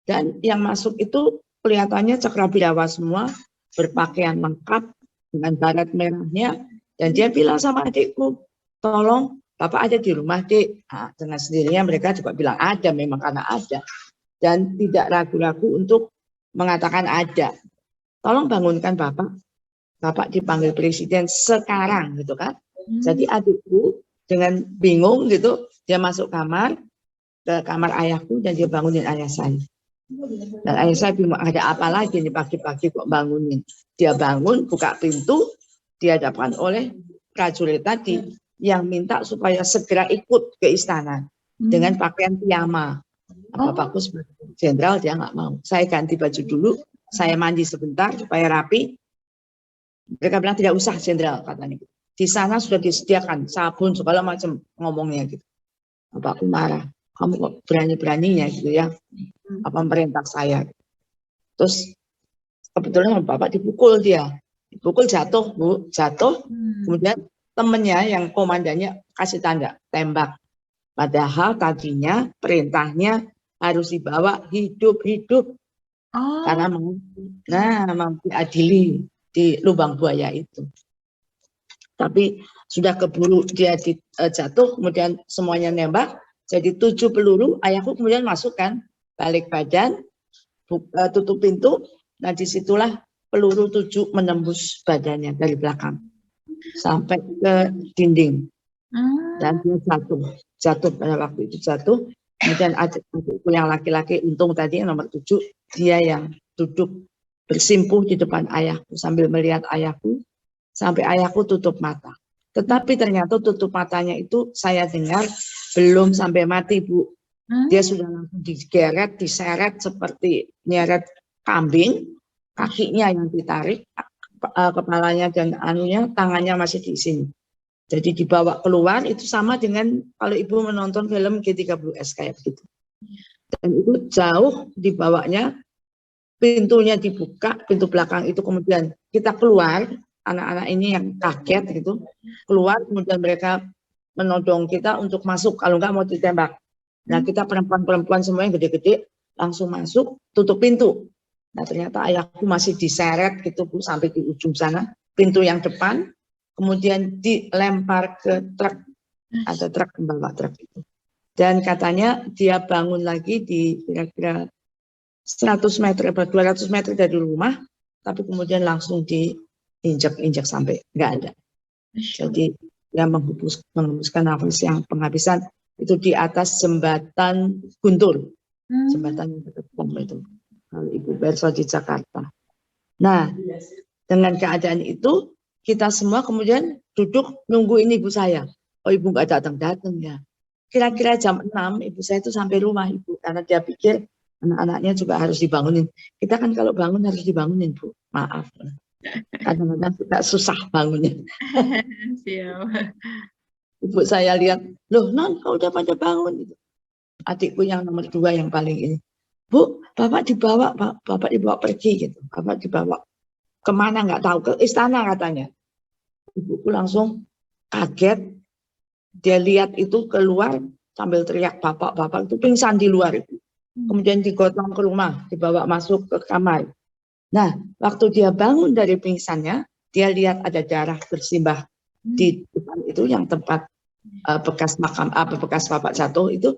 Dan yang masuk itu kelihatannya Cakrabirawa semua, berpakaian lengkap dengan baret merahnya. Dan dia bilang sama adikku, tolong Bapak ada di rumah Dek. Nah, dengan sendirinya mereka juga bilang ada, memang karena ada. Dan tidak ragu-ragu untuk mengatakan ada. Tolong bangunkan Bapak. Bapak dipanggil presiden sekarang gitu kan. Jadi adikku dengan bingung gitu, dia masuk kamar, ke kamar ayahku dan dia bangunin ayah saya. Dan ayah saya bingung, ada apa lagi nih pagi-pagi kok bangunin. Dia bangun, buka pintu, dihadapkan oleh prajurit tadi yang minta supaya segera ikut ke istana dengan pakaian piyama. Bapakku sebagai jenderal dia nggak mau. Saya ganti baju dulu, saya mandi sebentar supaya rapi. Mereka bilang tidak usah jenderal katanya. Di sana sudah disediakan sabun segala macam ngomongnya gitu. Bapakku marah. Kamu kok berani-beraninya gitu ya, apa perintah saya. Terus kebetulan Bapak dipukul dia. Dipukul jatuh, Bu, jatuh. Kemudian temennya yang komandannya kasih tanda, tembak. Padahal tadinya perintahnya harus dibawa hidup-hidup. Karena mau diadili di lubang buaya itu. Tapi sudah keburu dia jatuh, kemudian semuanya nembak. Jadi 7 peluru, ayahku kemudian masukkan, balik badan, tutup pintu. Nah disitulah peluru 7 menembus badannya dari belakang sampai ke dinding dan dia jatuh pada waktu itu jatuh. Kemudian adikku yang laki-laki untung tadi yang nomor 7, dia yang duduk bersimpuh di depan ayahku sambil melihat ayahku sampai ayahku tutup mata. Tetapi ternyata tutup matanya itu saya dengar belum sampai mati Bu. Dia sudah langsung digeret, diseret seperti nyeret kambing. Kakinya yang ditarik, kepalanya dan anunya, tangannya masih di sini. Jadi dibawa keluar itu sama dengan kalau Ibu menonton film G30S kayak begitu. Dan itu jauh dibawanya, pintunya dibuka, pintu belakang itu kemudian kita keluar, anak-anak ini yang kaget gitu, keluar kemudian mereka menodong kita untuk masuk, kalau enggak mau ditembak. Nah kita perempuan-perempuan semua yang gede-gede langsung masuk, tutup pintu. Nah ternyata ayahku masih diseret gitu Bu sampai di ujung sana, pintu yang depan, kemudian dilempar ke truk, ada truk pembawa truk itu. Dan katanya dia bangun lagi di kira-kira 100 meter atau 200 meter dari rumah, tapi kemudian langsung diinjak-injak sampai nggak ada. Jadi dia menghembuskan nafas yang penghabisan itu di atas jembatan Guntur, jembatan itu. Kalau Ibu Berso di Jakarta. Nah, dengan keadaan itu, kita semua kemudian duduk nungguin ibu saya. Oh, ibu nggak datang-datang ya. Kira-kira jam 6, ibu saya itu sampai rumah Ibu. Karena dia pikir anak-anaknya juga harus dibangunin. Kita kan kalau bangun harus dibangunin, Bu. Maaf. Kadang-kadang kita susah bangunnya. Ibu saya lihat, loh Non, kau udah pada bangun. Adikku yang nomor 2 yang paling ini. Bu, Bapak dibawa pergi gitu. Bapak dibawa kemana nggak tahu, ke istana katanya. Ibuku langsung kaget. Dia lihat itu keluar sambil teriak Bapak itu pingsan di luar itu. Kemudian digotong ke rumah, dibawa masuk ke kamar. Nah, waktu dia bangun dari pingsannya, dia lihat ada darah bersimbah di depan itu yang tempat bekas makam bekas Bapak jatuh itu.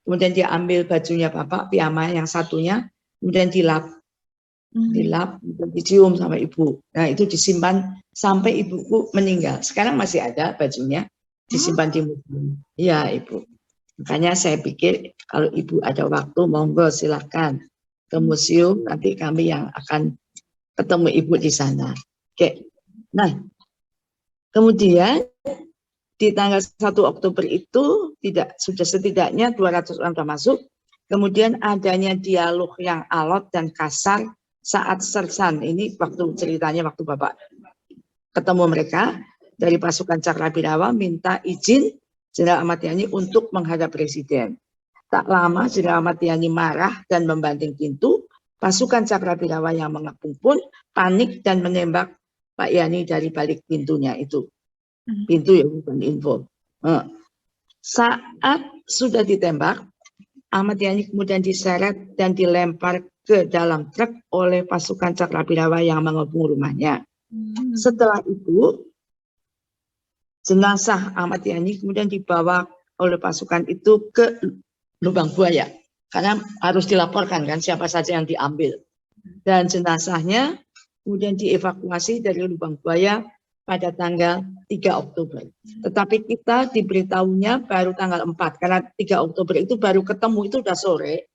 Kemudian dia ambil bajunya Bapak, piyama yang satunya, kemudian dilap, dicium sama Ibu. Nah itu disimpan sampai Ibuku meninggal. Sekarang masih ada bajunya, disimpan di museum. Iya Ibu. Makanya saya pikir kalau Ibu ada waktu, monggo silakan ke museum. Nanti kami yang akan ketemu ibu di sana. Oke. Nah, kemudian di tanggal 1 Oktober itu sudah setidaknya 200 orang sudah masuk. Kemudian adanya dialog yang alot dan kasar saat sersan. Ini waktu ceritanya waktu Bapak ketemu mereka dari pasukan Cakrawirawa minta izin Jenderal Ahmad Yani untuk menghadap Presiden. Tak lama Jenderal Ahmad Yani marah dan membanting pintu. Pasukan Cakrawirawa yang mengepung pun panik dan menembak Pak Yani dari balik pintunya itu. Pintu ya bukan info. Saat sudah ditembak, Ahmad Yani kemudian diseret dan dilempar ke dalam truk oleh pasukan Cakrawirawa yang mengepung rumahnya. Setelah itu, jenazah Ahmad Yani kemudian dibawa oleh pasukan itu ke Lubang Buaya. Karena harus dilaporkan kan siapa saja yang diambil. Dan jenazahnya kemudian dievakuasi dari Lubang Buaya pada tanggal 3 Oktober. Tetapi kita diberitahunya baru tanggal 4. Karena 3 Oktober itu baru ketemu itu udah sore.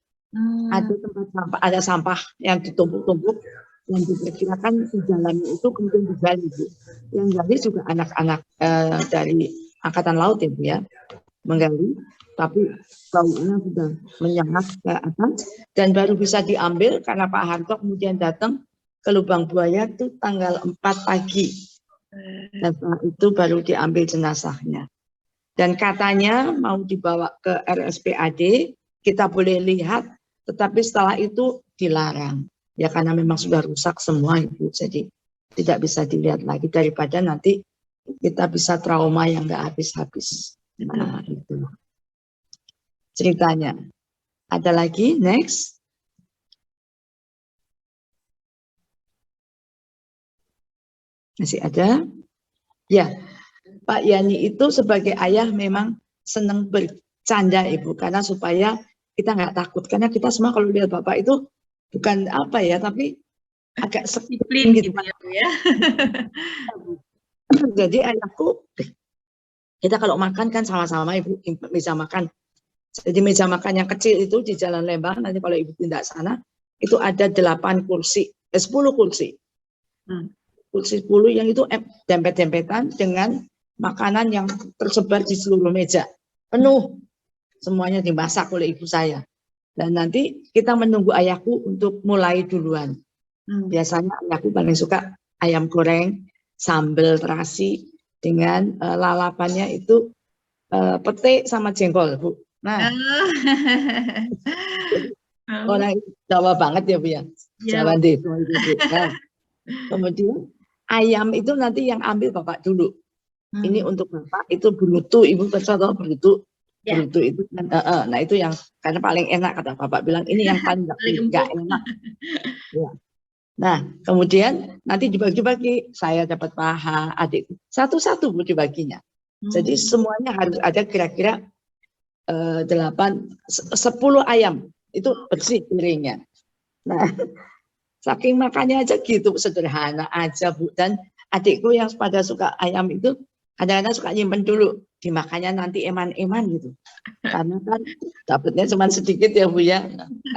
Ada tempat sampah, ada sampah yang ditumpuk-tumpuk. Yang diperkirakan di dalamnya itu kemudian digali. Yang gali juga anak-anak dari Angkatan Laut ya Bu ya. Menggali. Tapi lautnya sudah menyengat ke atas dan baru bisa diambil karena Pak Harto kemudian datang ke Lubang Buaya itu tanggal 4 pagi. Dan setelah itu baru diambil jenazahnya. Dan katanya mau dibawa ke RSPAD, kita boleh lihat, tetapi setelah itu dilarang. Ya karena memang sudah rusak semua Ibu, jadi tidak bisa dilihat lagi daripada nanti kita bisa trauma yang nggak habis-habis. Nah, itu ceritanya. Ada lagi, next. Masih ada? Ya, Pak Yani itu sebagai ayah memang senang bercanda Ibu, karena supaya kita nggak takut. Karena kita semua kalau lihat Bapak itu bukan apa ya, tapi agak Disiplin gitu gitu ya Bu ya. Jadi ayahku, kita kalau makan kan sama-sama Ibu bisa makan. Jadi meja makan yang kecil itu di Jalan Lembang, nanti kalau Ibu tindak sana, itu ada 8 kursi, 10 kursi. Kursi 10 yang itu dempet-dempetan dengan makanan yang tersebar di seluruh meja. Penuh, semuanya dimasak oleh ibu saya. Dan nanti kita menunggu ayahku untuk mulai duluan. Biasanya ayahku paling suka ayam goreng, sambal terasi, dengan lalapannya itu pete sama jengkol, Bu. Nah, orang Jawa banget ya Bu ya, Jawa deh. Nah, kemudian ayam itu nanti yang ambil Bapak dulu. Ini untuk Bapak itu berutu, Ibu percaya atau berutu? Berutu itu kan, nah itu yang karena paling enak kata Bapak bilang ini yang paling nggak enak. Ya. Nah, kemudian nanti dibagi-bagi, saya dapat paha, adik satu-satu Bu dibaginya. Jadi semuanya harus ada kira-kira 10 ayam itu bersih piringnya. Nah, saking makannya aja gitu sederhana aja Bu. Dan adikku yang pada suka ayam itu kadang-kadang suka nyimpen dulu, dimakannya nanti eman-eman gitu. Karena kan dapatnya cuma sedikit ya Bu ya.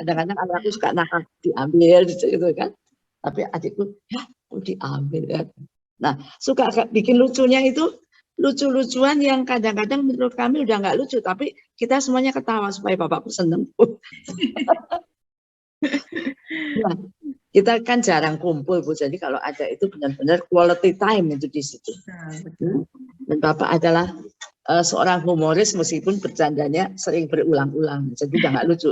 Kadang-kadang anakku suka nakal diambil gitu kan. Tapi adikku ya diambil kan. Nah, suka bikin lucunya itu lucu-lucuan yang kadang-kadang menurut kami udah nggak lucu, tapi kita semuanya ketawa supaya Bapakku seneng. Nah, kita kan jarang kumpul Bu, jadi kalau ada itu benar-benar quality time itu di situ. Dan Bapak adalah seorang humoris meskipun bercandanya sering berulang-ulang, jadi udah nggak lucu.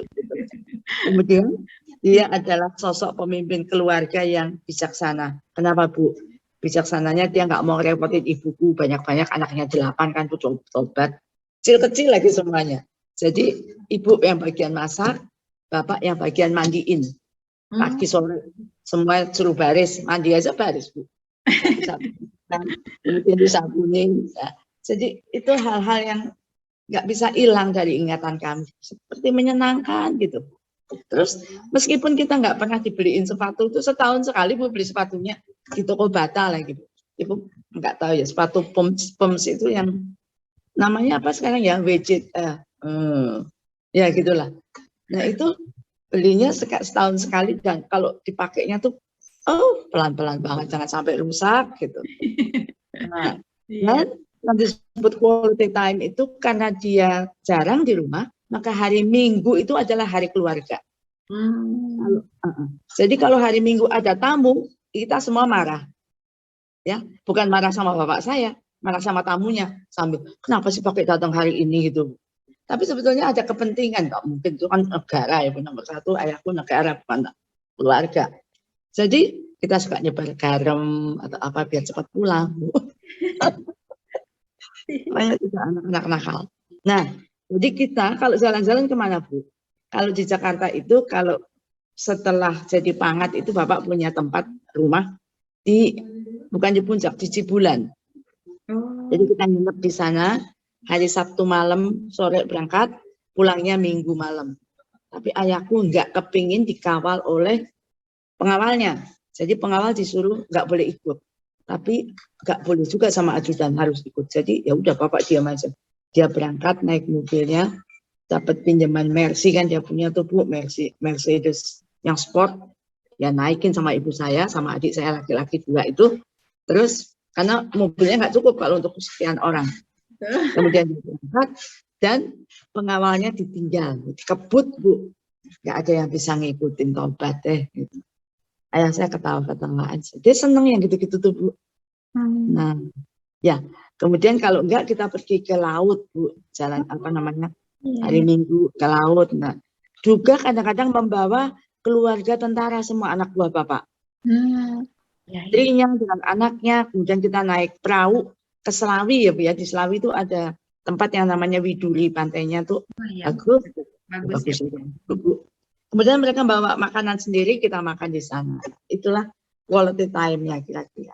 Kemudian dia adalah sosok pemimpin keluarga yang bijaksana. Kenapa Bu? Bijaksananya dia nggak mau repotin ibuku, banyak-banyak anaknya 8 kan Bu, tobat. Kecil-kecil lagi semuanya. Jadi ibu yang bagian masak, Bapak yang bagian mandiin. Pagi sore semua suruh baris, mandi aja baris Bu. Kemudian disabunin. Ya. Jadi itu hal-hal yang nggak bisa hilang dari ingatan kami. Seperti menyenangkan gitu. Terus meskipun kita nggak pernah dibeliin sepatu, itu setahun sekali Bu beli sepatunya di toko bata lagi Bu. Ibu nggak tahu ya sepatu pumps itu yang namanya apa sekarang ya, widget, ya gitulah. Nah itu belinya setahun sekali dan kalau dipakainya tuh Oh, pelan-pelan banget, jangan sampai rusak gitu. Nah, Iya. dan yang disebut quality time itu karena dia jarang di rumah, maka hari Minggu itu adalah hari keluarga. Jadi kalau hari Minggu ada tamu, kita semua marah. Ya, bukan marah sama bapak saya, marah sama tamunya sambil kenapa sih pakai datang hari ini gitu. Tapi sebetulnya ada kepentingan, nggak mungkin itu kan negara ya, nomor satu ayahku negara bukan keluarga. Jadi kita suka nyebar garam atau apa biar cepat pulang. Banyak juga anak-anak nakal. Nah, jadi kita kalau jalan-jalan kemana Bu? Kalau di Jakarta itu kalau setelah jadi Pangat itu Bapak punya tempat rumah bukan di Puncak, di Cibulan. Jadi kita nginep di sana, hari Sabtu malam, sore berangkat, pulangnya Minggu malam. Tapi ayahku nggak kepingin dikawal oleh pengawalnya. Jadi pengawal disuruh nggak boleh ikut. Tapi nggak boleh juga sama ajudan harus ikut. Jadi ya udah Bapak diam aja. Dia berangkat naik mobilnya, dapat pinjaman Mercy kan dia punya tuh Bu, Mercedes yang sport. Ya naikin sama ibu saya, sama adik saya laki-laki juga itu. Terus karena mobilnya nggak cukup kalau untuk sekian orang. Kemudian dia berangkat dan pengawalnya ditinggal, dikebut Bu. Nggak ada yang bisa ngikutin tobat deh. Gitu. Ayah saya ketawa-ketawaan. Dia seneng yang gitu-gitu tuh Bu. Nah, ya. Kemudian kalau enggak kita pergi ke laut Bu, jalan apa namanya hari Minggu ke laut. Nah, juga kadang-kadang membawa keluarga tentara semua anak buah Bapak. Istrinya dengan anaknya, kemudian kita naik perahu ke Selawi ya Bu ya. Di Selawi itu ada tempat yang namanya Widuri, pantainya tuh bagus. Kemudian mereka bawa makanan sendiri, kita makan di sana. Itulah quality time-nya kira-kira.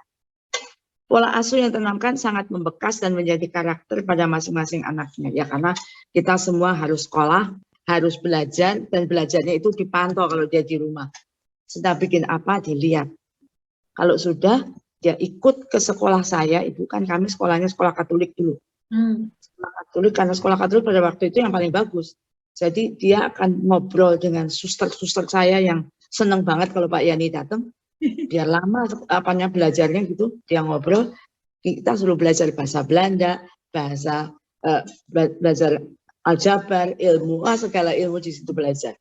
Pola asuh yang ditanamkan sangat membekas dan menjadi karakter pada masing-masing anaknya. Ya karena kita semua harus sekolah, harus belajar, dan belajarnya itu dipantau kalau dia di rumah. Sedang bikin apa, dilihat. Kalau sudah, dia ikut ke sekolah saya, Ibu kan kami sekolahnya sekolah Katolik dulu. Sekolah Katolik, karena sekolah Katolik pada waktu itu yang paling bagus. Jadi dia akan ngobrol dengan suster-suster saya yang seneng banget kalau Pak Yani datang. Biar lama apanya belajarnya gitu, dia ngobrol. Kita suruh belajar bahasa Belanda, belajar aljabar, ilmu, segala ilmu di situ belajar.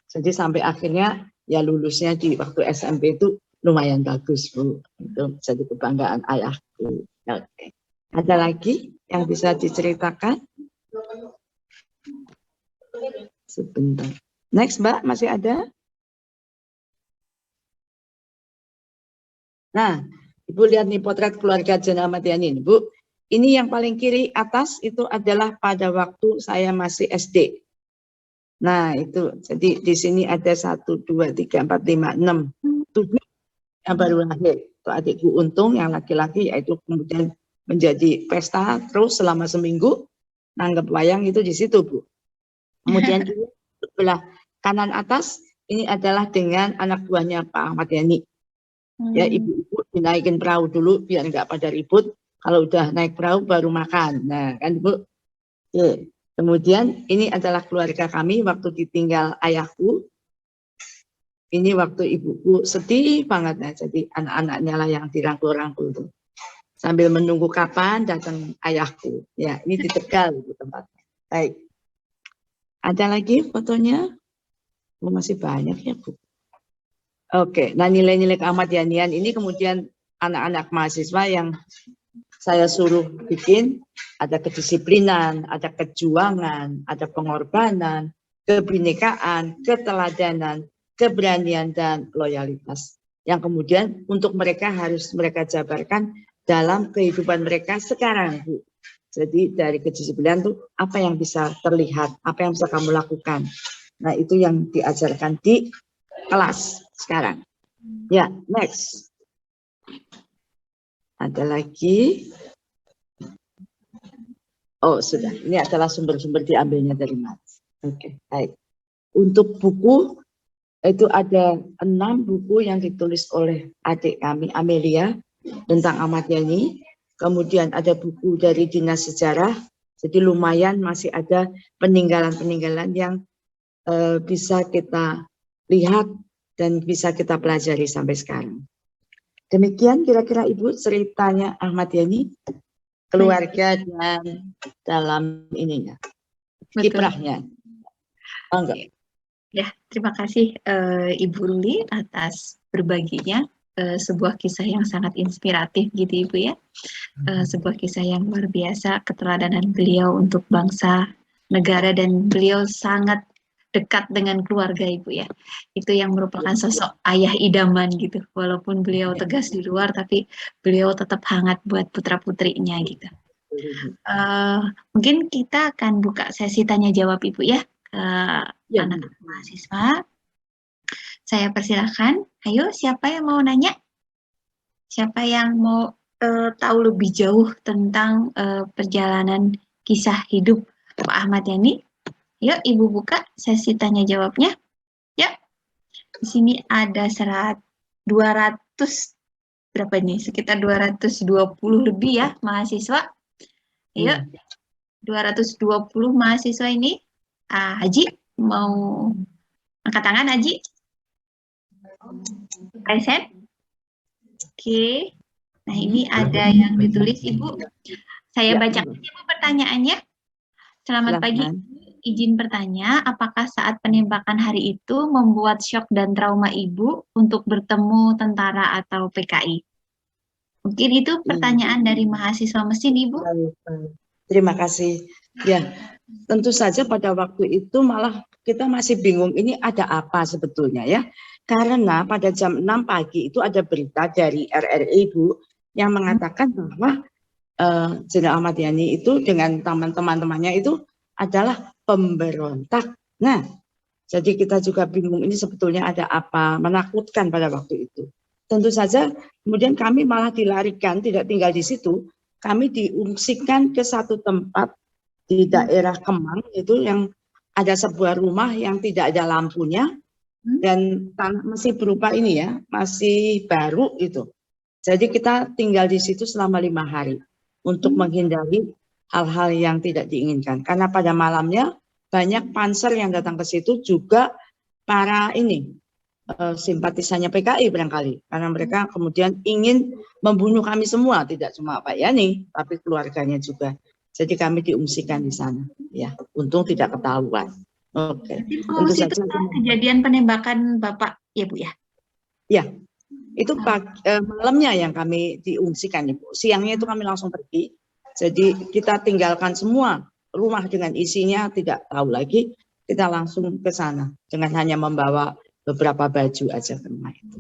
Jadi sampai akhirnya ya lulusnya di waktu SMP itu lumayan bagus Bu. Itu jadi kebanggaan ayahku. Oke. Ada lagi yang bisa diceritakan? Sebentar. Next Mbak, masih ada? Nah, Ibu lihat nih potret keluarga Jana Ahmad Yani ini Bu. Ini yang paling kiri atas itu adalah pada waktu saya masih SD. Nah itu, jadi di sini ada 1, 2, 3, 4, 5, 6, 7 yang baru lahir. Itu adikku Untung yang laki-laki, yaitu kemudian menjadi pesta terus selama seminggu. Nanggep wayang itu di situ Bu. Kemudian ini sebelah kanan atas ini adalah dengan anak buahnya Pak Ahmad Yani. Ya ibu-ibu dinaikin perahu dulu biar nggak pada ribut. Kalau udah naik perahu baru makan. Nah kan Bu. Ya. Kemudian ini adalah keluarga kami waktu ditinggal ayahku. Ini waktu ibuku sedih banget. Nah, jadi anak-anaknya lah yang dirangkul-rangkul tuh. Sambil menunggu kapan datang ayahku. Ya, ini di Tegal Bu, tempatnya. Baik. Ada lagi fotonya? Oh, masih banyak ya Bu. Oke, nah nilai-nilai keahmadiyanian ini kemudian anak-anak mahasiswa yang saya suruh bikin, ada kedisiplinan, ada kejuangan, ada pengorbanan, kebinekaan, keteladanan, keberanian, dan loyalitas. Yang kemudian untuk mereka harus mereka jabarkan dalam kehidupan mereka sekarang, Bu. Jadi dari kedisiplinan itu apa yang bisa terlihat, apa yang bisa kamu lakukan. Nah itu yang diajarkan di kelas sekarang. Ya, next. Ada lagi. Oh, sudah. Ini adalah sumber-sumber diambilnya dari Mas. Oke, baik. Untuk buku, itu ada 6 buku yang ditulis oleh adik kami, Amelia, tentang Ahmad Yani. Kemudian ada buku dari Dinas Sejarah. Jadi lumayan masih ada peninggalan-peninggalan yang bisa kita lihat dan bisa kita pelajari sampai sekarang. Demikian kira-kira Ibu ceritanya Ahmad Yani, keluarga dan dalam ininya, Betul. kiprahnya. Oh, enggak. Ya, terima kasih Ibu Ruli atas berbaginya sebuah kisah yang sangat inspiratif gitu Ibu ya. Sebuah kisah yang luar biasa, keteladanan beliau untuk bangsa, negara, dan beliau sangat dekat dengan keluarga Ibu ya. Itu yang merupakan sosok ayah idaman gitu. Walaupun beliau tegas di luar, tapi beliau tetap hangat buat putra-putrinya gitu. Mungkin kita akan buka sesi tanya jawab Ibu ya ke anak-anak mahasiswa. Saya persilahkan. Ayo, siapa yang mau nanya? Siapa yang mau tahu lebih jauh tentang perjalanan kisah hidup Pak Ahmad Yani? Yuk, Ibu buka sesi tanya jawabnya. Yuk. Di sini ada 200 berapa nih? Sekitar 220 lebih ya mahasiswa. Ayo. 220 mahasiswa ini. Haji mau angkat tangan, Haji? Present? Oke. Nah, ini ada yang ditulis, Ibu. Saya bacakan Ibu pertanyaannya. Selamat pagi. Izin bertanya, apakah saat penembakan hari itu membuat syok dan trauma Ibu untuk bertemu tentara atau PKI? Mungkin itu pertanyaan dari mahasiswa mesin, Ibu. Terima kasih. Ya, tentu saja pada waktu itu malah kita masih bingung ini ada apa sebetulnya ya. Karena pada jam 6 pagi itu ada berita dari RRI Bu yang mengatakan bahwa Jenderal Ahmad Yani itu dengan teman-temannya itu adalah pemberontak. Nah, jadi kita juga bingung ini sebetulnya ada apa, menakutkan pada waktu itu. Tentu saja kemudian kami malah dilarikan, tidak tinggal di situ, kami diungsikan ke satu tempat di daerah Kemang itu yang ada sebuah rumah yang tidak ada lampunya dan tanah masih berupa ini ya, masih baru itu. Jadi kita tinggal di situ selama 5 hari untuk menghindari hal-hal yang tidak diinginkan. Karena pada malamnya banyak panser yang datang ke situ juga para ini simpatisannya PKI barangkali. Karena mereka kemudian ingin membunuh kami semua, tidak cuma Pak Yani, tapi keluarganya juga. Jadi kami diungsikan di sana, ya. Untung tidak ketahuan. Oke. Tentu saja kejadian penembakan Bapak, ya Bu ya? Ya, itu malamnya yang kami diungsikan Ibu. Siangnya itu kami langsung pergi. Jadi kita tinggalkan semua rumah dengan isinya, tidak tahu lagi. Kita langsung ke sana dengan hanya membawa beberapa baju aja ke rumah itu.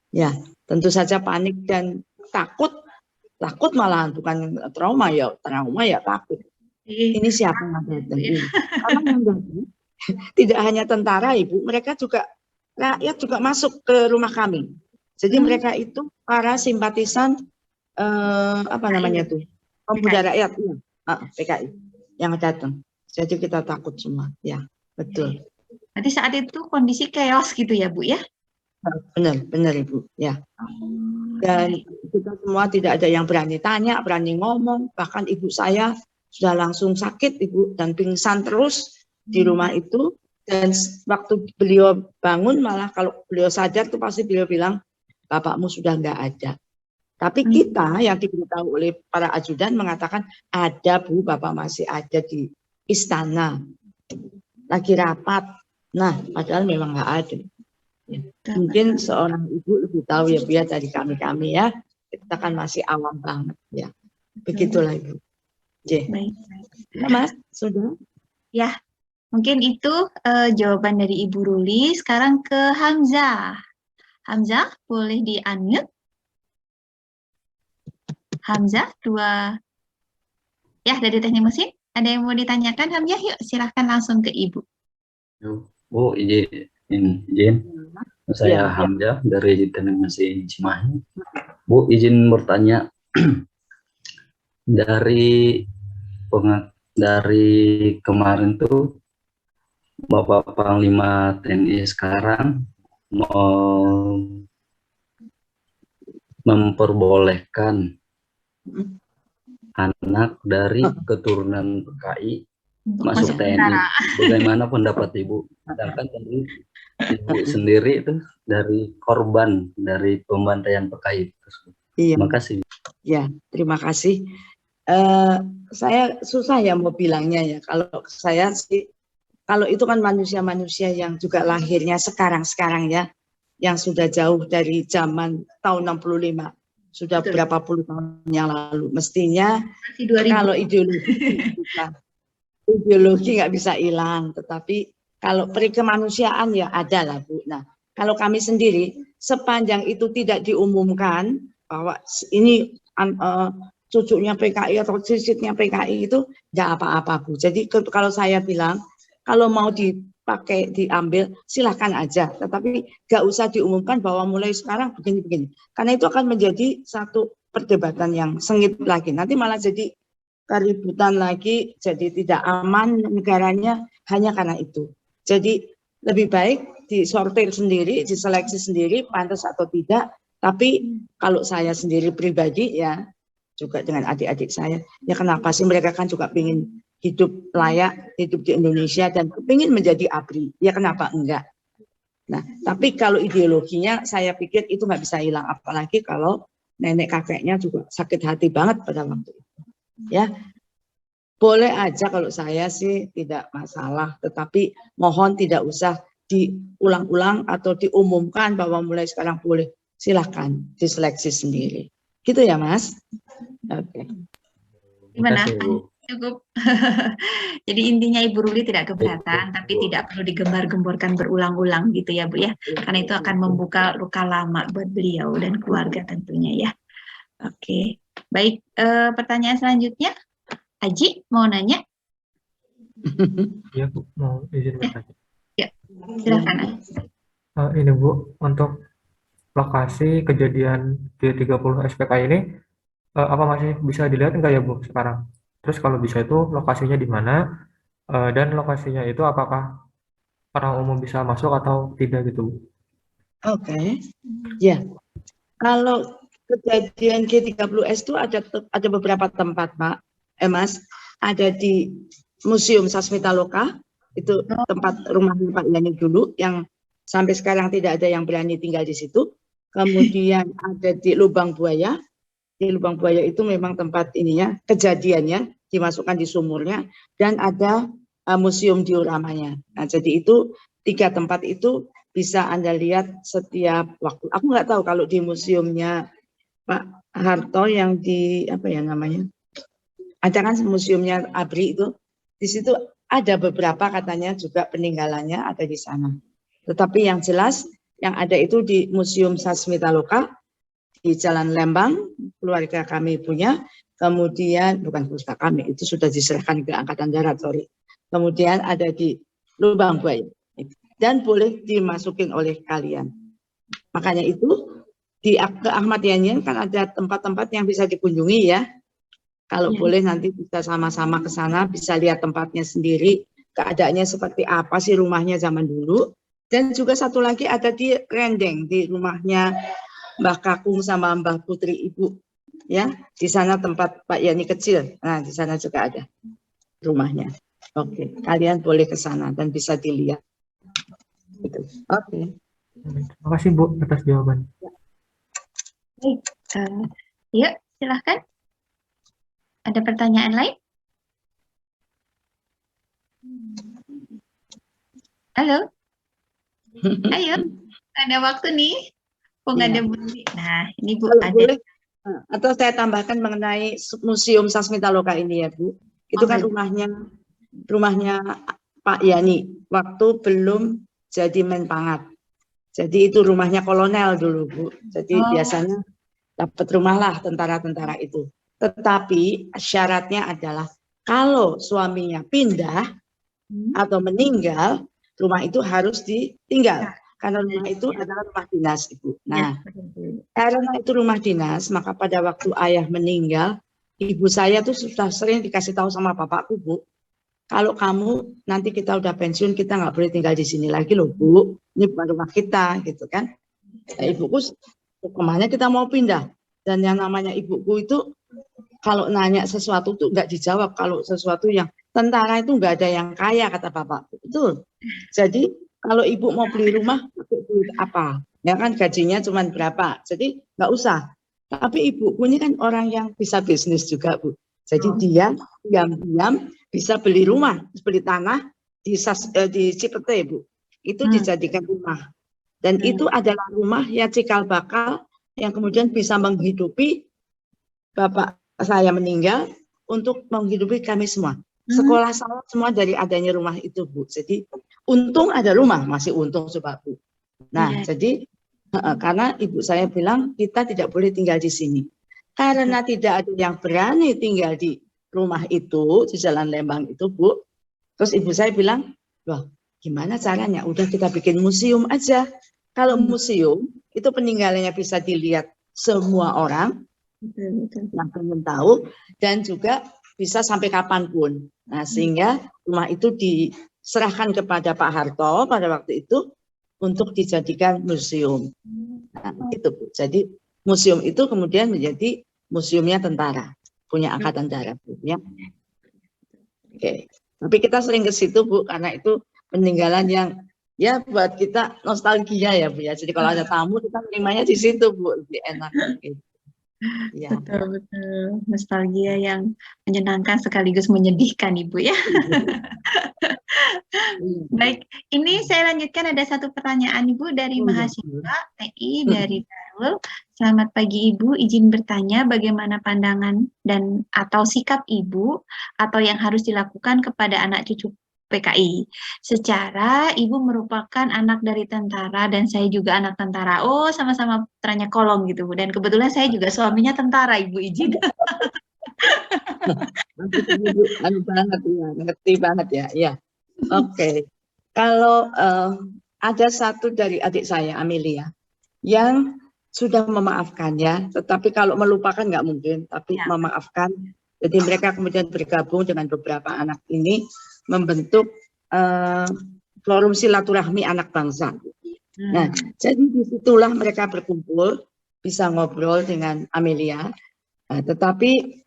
Ya, tentu saja panik dan takut malahan bukan trauma ya takut. Ini siapa yang datang? Karena yang datang tidak hanya tentara Ibu, mereka juga rakyat juga masuk ke rumah kami. Jadi mereka itu para simpatisan apa namanya tuh pemuda rakyat, PKI yang datang. Jadi kita takut semua, ya betul. Berarti saat itu kondisi chaos gitu ya Bu ya? Benar Ibu, ya. Dan kita semua tidak ada yang berani tanya, berani ngomong. Bahkan ibu saya sudah langsung sakit Ibu dan pingsan terus di rumah itu. Dan waktu beliau bangun malah kalau beliau sadar tuh pasti beliau bilang bapakmu sudah nggak ada. Tapi kita yang diberitahu oleh para ajudan mengatakan ada Bu, bapak masih ada di istana lagi rapat. Nah padahal memang nggak ada. Ya. Mungkin seorang ibu lebih tahu ya Bu ya dari kami ya. Kita kan masih awam banget ya. Begitulah Ibu. Baik. Ya, Mas, sudah? Ya, mungkin itu jawaban dari Ibu Ruli. Sekarang ke Hamzah. Hamzah, boleh di-unmute? Hamzah, ya dari teknik mesin. Ada yang mau ditanyakan Hamzah? Yuk, silahkan langsung ke Ibu. Bu, izin. Saya Hamzah dari teknik mesin Cimahi. Bu, izin bertanya dari kemarin tuh Bapak Panglima TNI sekarang mau memperbolehkan anak dari keturunan PKI Untuk masuk masuk TNI. tentara. Bagaimana pendapat Ibu? Sedangkan dari Ibu sendiri itu dari korban dari pembantaian PKI tersebut. Iya, Terima kasih. ya, terima kasih. Saya susah ya mau bilangnya ya. Kalau saya sih, kalau itu kan manusia-manusia yang juga lahirnya sekarang-sekarang ya, yang sudah jauh dari zaman tahun 65, sudah Betul. berapa puluh tahun yang lalu. Mestinya Masih 2000. kalau ideologi nggak bisa hilang, tetapi kalau perikemanusiaan ya ada lah Bu. Nah, kalau kami sendiri sepanjang itu tidak diumumkan bahwa ini cucunya PKI atau cicitnya PKI itu tidak apa-apa Bu. Jadi kalau saya bilang kalau mau dipakai diambil silahkan aja, tetapi nggak usah diumumkan bahwa mulai sekarang begini-begini. Karena itu akan menjadi satu perdebatan yang sengit lagi. Nanti malah jadi keributan lagi, jadi tidak aman negaranya hanya karena itu. Jadi lebih baik disortir sendiri, diseleksi sendiri, pantas atau tidak. Tapi kalau saya sendiri pribadi ya, juga dengan adik-adik saya, ya kenapa sih mereka kan juga ingin hidup layak, hidup di Indonesia dan ingin menjadi ABRI, ya kenapa enggak? Nah, tapi kalau ideologinya saya pikir itu nggak bisa hilang, apalagi kalau nenek kakeknya juga sakit hati banget pada waktu itu. Ya, boleh aja kalau saya sih tidak masalah, tetapi mohon tidak usah diulang-ulang atau diumumkan bahwa mulai sekarang boleh. Silahkan diseleksi sendiri. Gitu ya Mas? Oke. Gimana? Terima kasih, Bu. Cukup. Jadi intinya Ibu Ruli tidak keberatan, tapi tidak perlu digembar-gemborkan berulang-ulang gitu ya Bu ya. Karena itu akan membuka luka lama buat beliau dan keluarga tentunya ya. Oke. Baik, pertanyaan selanjutnya. Aji mau nanya? Iya Bu, mau izin bertanya. Ya, silakan Aji. Ini Bu, untuk lokasi kejadian G30 SPK ini, apa masih bisa dilihat enggak ya Bu sekarang? Terus kalau bisa itu lokasinya di mana, dan lokasinya itu apakah orang umum bisa masuk atau tidak gitu Bu? Oke. Ya, kalau kejadian G30S itu ada beberapa tempat Pak, Mas. Ada di Museum Sasmita Loka, itu tempat rumahnya Pak Yani dulu, yang sampai sekarang tidak ada yang berani tinggal di situ. Kemudian ada di Lubang Buaya. Di Lubang Buaya itu memang tempat ininya, kejadiannya, dimasukkan di sumurnya. Dan ada museum dioramanya. Nah, jadi itu 3 tempat itu bisa Anda lihat setiap waktu. Aku nggak tahu kalau di museumnya Pak Harto yang di, apa ya namanya, ada kan museumnya ABRI itu, di situ ada beberapa katanya juga peninggalannya ada di sana. Tetapi yang jelas yang ada itu di Museum Sasmita Loka di Jalan Lembang, keluarga kami punya. Kemudian bukan keluarga kami, itu sudah diserahkan ke Angkatan Darat, sorry. Kemudian ada di Lubang Buaya dan boleh dimasukin oleh kalian. Makanya itu di ke Ahmad Yani kan ada tempat-tempat yang bisa dikunjungi ya. Kalau boleh nanti bisa sama-sama ke sana, bisa lihat tempatnya sendiri, keadaannya seperti apa sih rumahnya zaman dulu. Dan juga satu lagi ada di Rendeng, di rumahnya Mbah Kakung sama Mbah Putri Ibu. Ya, di sana tempat Pak Yani kecil. Nah, di sana juga ada rumahnya. Oke, kalian boleh ke sana dan bisa dilihat. Gitu. Oke. Terima kasih Bu atas jawaban. Baik, yuk silahkan. Ada pertanyaan lain? Halo? Ayo, ada waktu nih. Kok nggak ada bunyi? Nah, ini Bu Kalau ada. boleh, atau saya tambahkan mengenai Museum Sasmita Loka ini ya Bu. Itu kan rumahnya Pak Yani waktu belum jadi Menpangat. Jadi itu rumahnya kolonel dulu Bu. Jadi biasanya dapat rumah lah tentara-tentara itu. Tetapi syaratnya adalah kalau suaminya pindah atau meninggal, rumah itu harus ditinggal. Karena rumah itu adalah rumah dinas Ibu. Nah, karena itu rumah dinas, maka pada waktu ayah meninggal, ibu saya tuh sudah sering dikasih tahu sama bapakku Bu, kalau kamu nanti kita udah pensiun, kita nggak boleh tinggal di sini lagi loh Bu. Ini bukan rumah kita gitu kan. Nah, ibuku kemana kita mau pindah. Dan yang namanya ibuku itu kalau nanya sesuatu tuh nggak dijawab. Kalau sesuatu yang tentara itu nggak ada yang kaya, kata Bapak. Betul. Jadi kalau ibu mau beli rumah, pakai duit apa? Ya kan gajinya cuma berapa. Jadi nggak usah. Tapi ibuku ini kan orang yang bisa bisnis juga, Bu. Jadi dia diam-diam bisa beli rumah, beli tanah di Cipete, Bu. Itu dijadikan rumah. Dan itu adalah rumah yang cikal bakal yang kemudian bisa menghidupi bapak saya meninggal untuk menghidupi kami semua. Sekolah saya semua dari adanya rumah itu, Bu. Jadi untung ada rumah, masih untung coba, Bu. Nah, jadi karena ibu saya bilang kita tidak boleh tinggal di sini. Karena tidak ada yang berani tinggal di rumah itu, di Jalan Lembang itu, Bu. Terus ibu saya bilang, wah gimana caranya? Udah kita bikin museum aja. Kalau museum, itu peninggalannya bisa dilihat semua orang yang pengen tahu, dan juga bisa sampai kapanpun. Nah, sehingga rumah itu diserahkan kepada Pak Harto pada waktu itu untuk dijadikan museum. Nah, itu, Bu. Jadi museum itu kemudian menjadi museumnya tentara, punya Angkatan Darat, Bu, ya. Oke. Tapi kita sering ke situ, Bu, karena itu peninggalan yang ya buat kita nostalgia ya, Bu, ya. Jadi kalau ada tamu kita menerimanya di situ, Bu, lebih enak gitu. Ya. Betul. Nostalgia yang menyenangkan sekaligus menyedihkan, Ibu, ya. Baik, ini saya lanjutkan, ada satu pertanyaan Ibu dari mahasiswa TI dari Darul. Selamat pagi Ibu, izin bertanya bagaimana pandangan dan atau sikap Ibu atau yang harus dilakukan kepada anak cucu PKI. Secara Ibu merupakan anak dari tentara dan saya juga anak tentara. Oh, sama-sama putranya Kolong gitu, Bu. Dan kebetulan saya juga suaminya tentara, Ibu, izin. Anu banget ya, ngerti banget ya. Ya. Oke. Kalau ada satu dari adik saya, Amelia, yang sudah memaafkan ya, tetapi kalau melupakan nggak mungkin, tapi memaafkan. Jadi mereka kemudian bergabung dengan beberapa anak ini membentuk forum silaturahmi anak bangsa. Nah, jadi disitulah mereka berkumpul, bisa ngobrol dengan Amelia. Nah, tetapi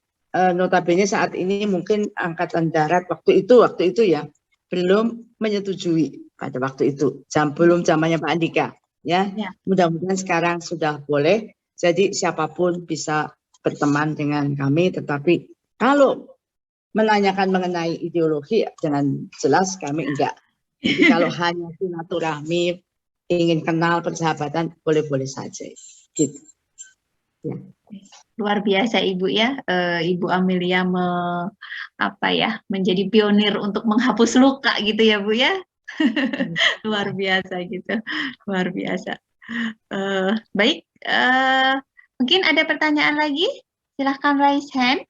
notabene saat ini mungkin Angkatan Darat waktu itu ya belum menyetujui pada waktu itu, belum zamannya Pak Andika. Ya, mudah-mudahan sekarang sudah boleh. Jadi siapapun bisa berteman dengan kami, tetapi kalau menanyakan mengenai ideologi dengan jelas kami enggak. Jadi kalau hanya silaturahmi, ingin kenal persahabatan, boleh-boleh saja. Gitu. Ya. Luar biasa Ibu ya, Ibu Amelia menjadi pionir untuk menghapus luka gitu ya Bu ya. Luar biasa gitu, luar biasa. Baik, mungkin ada pertanyaan lagi? Silahkan raise hand.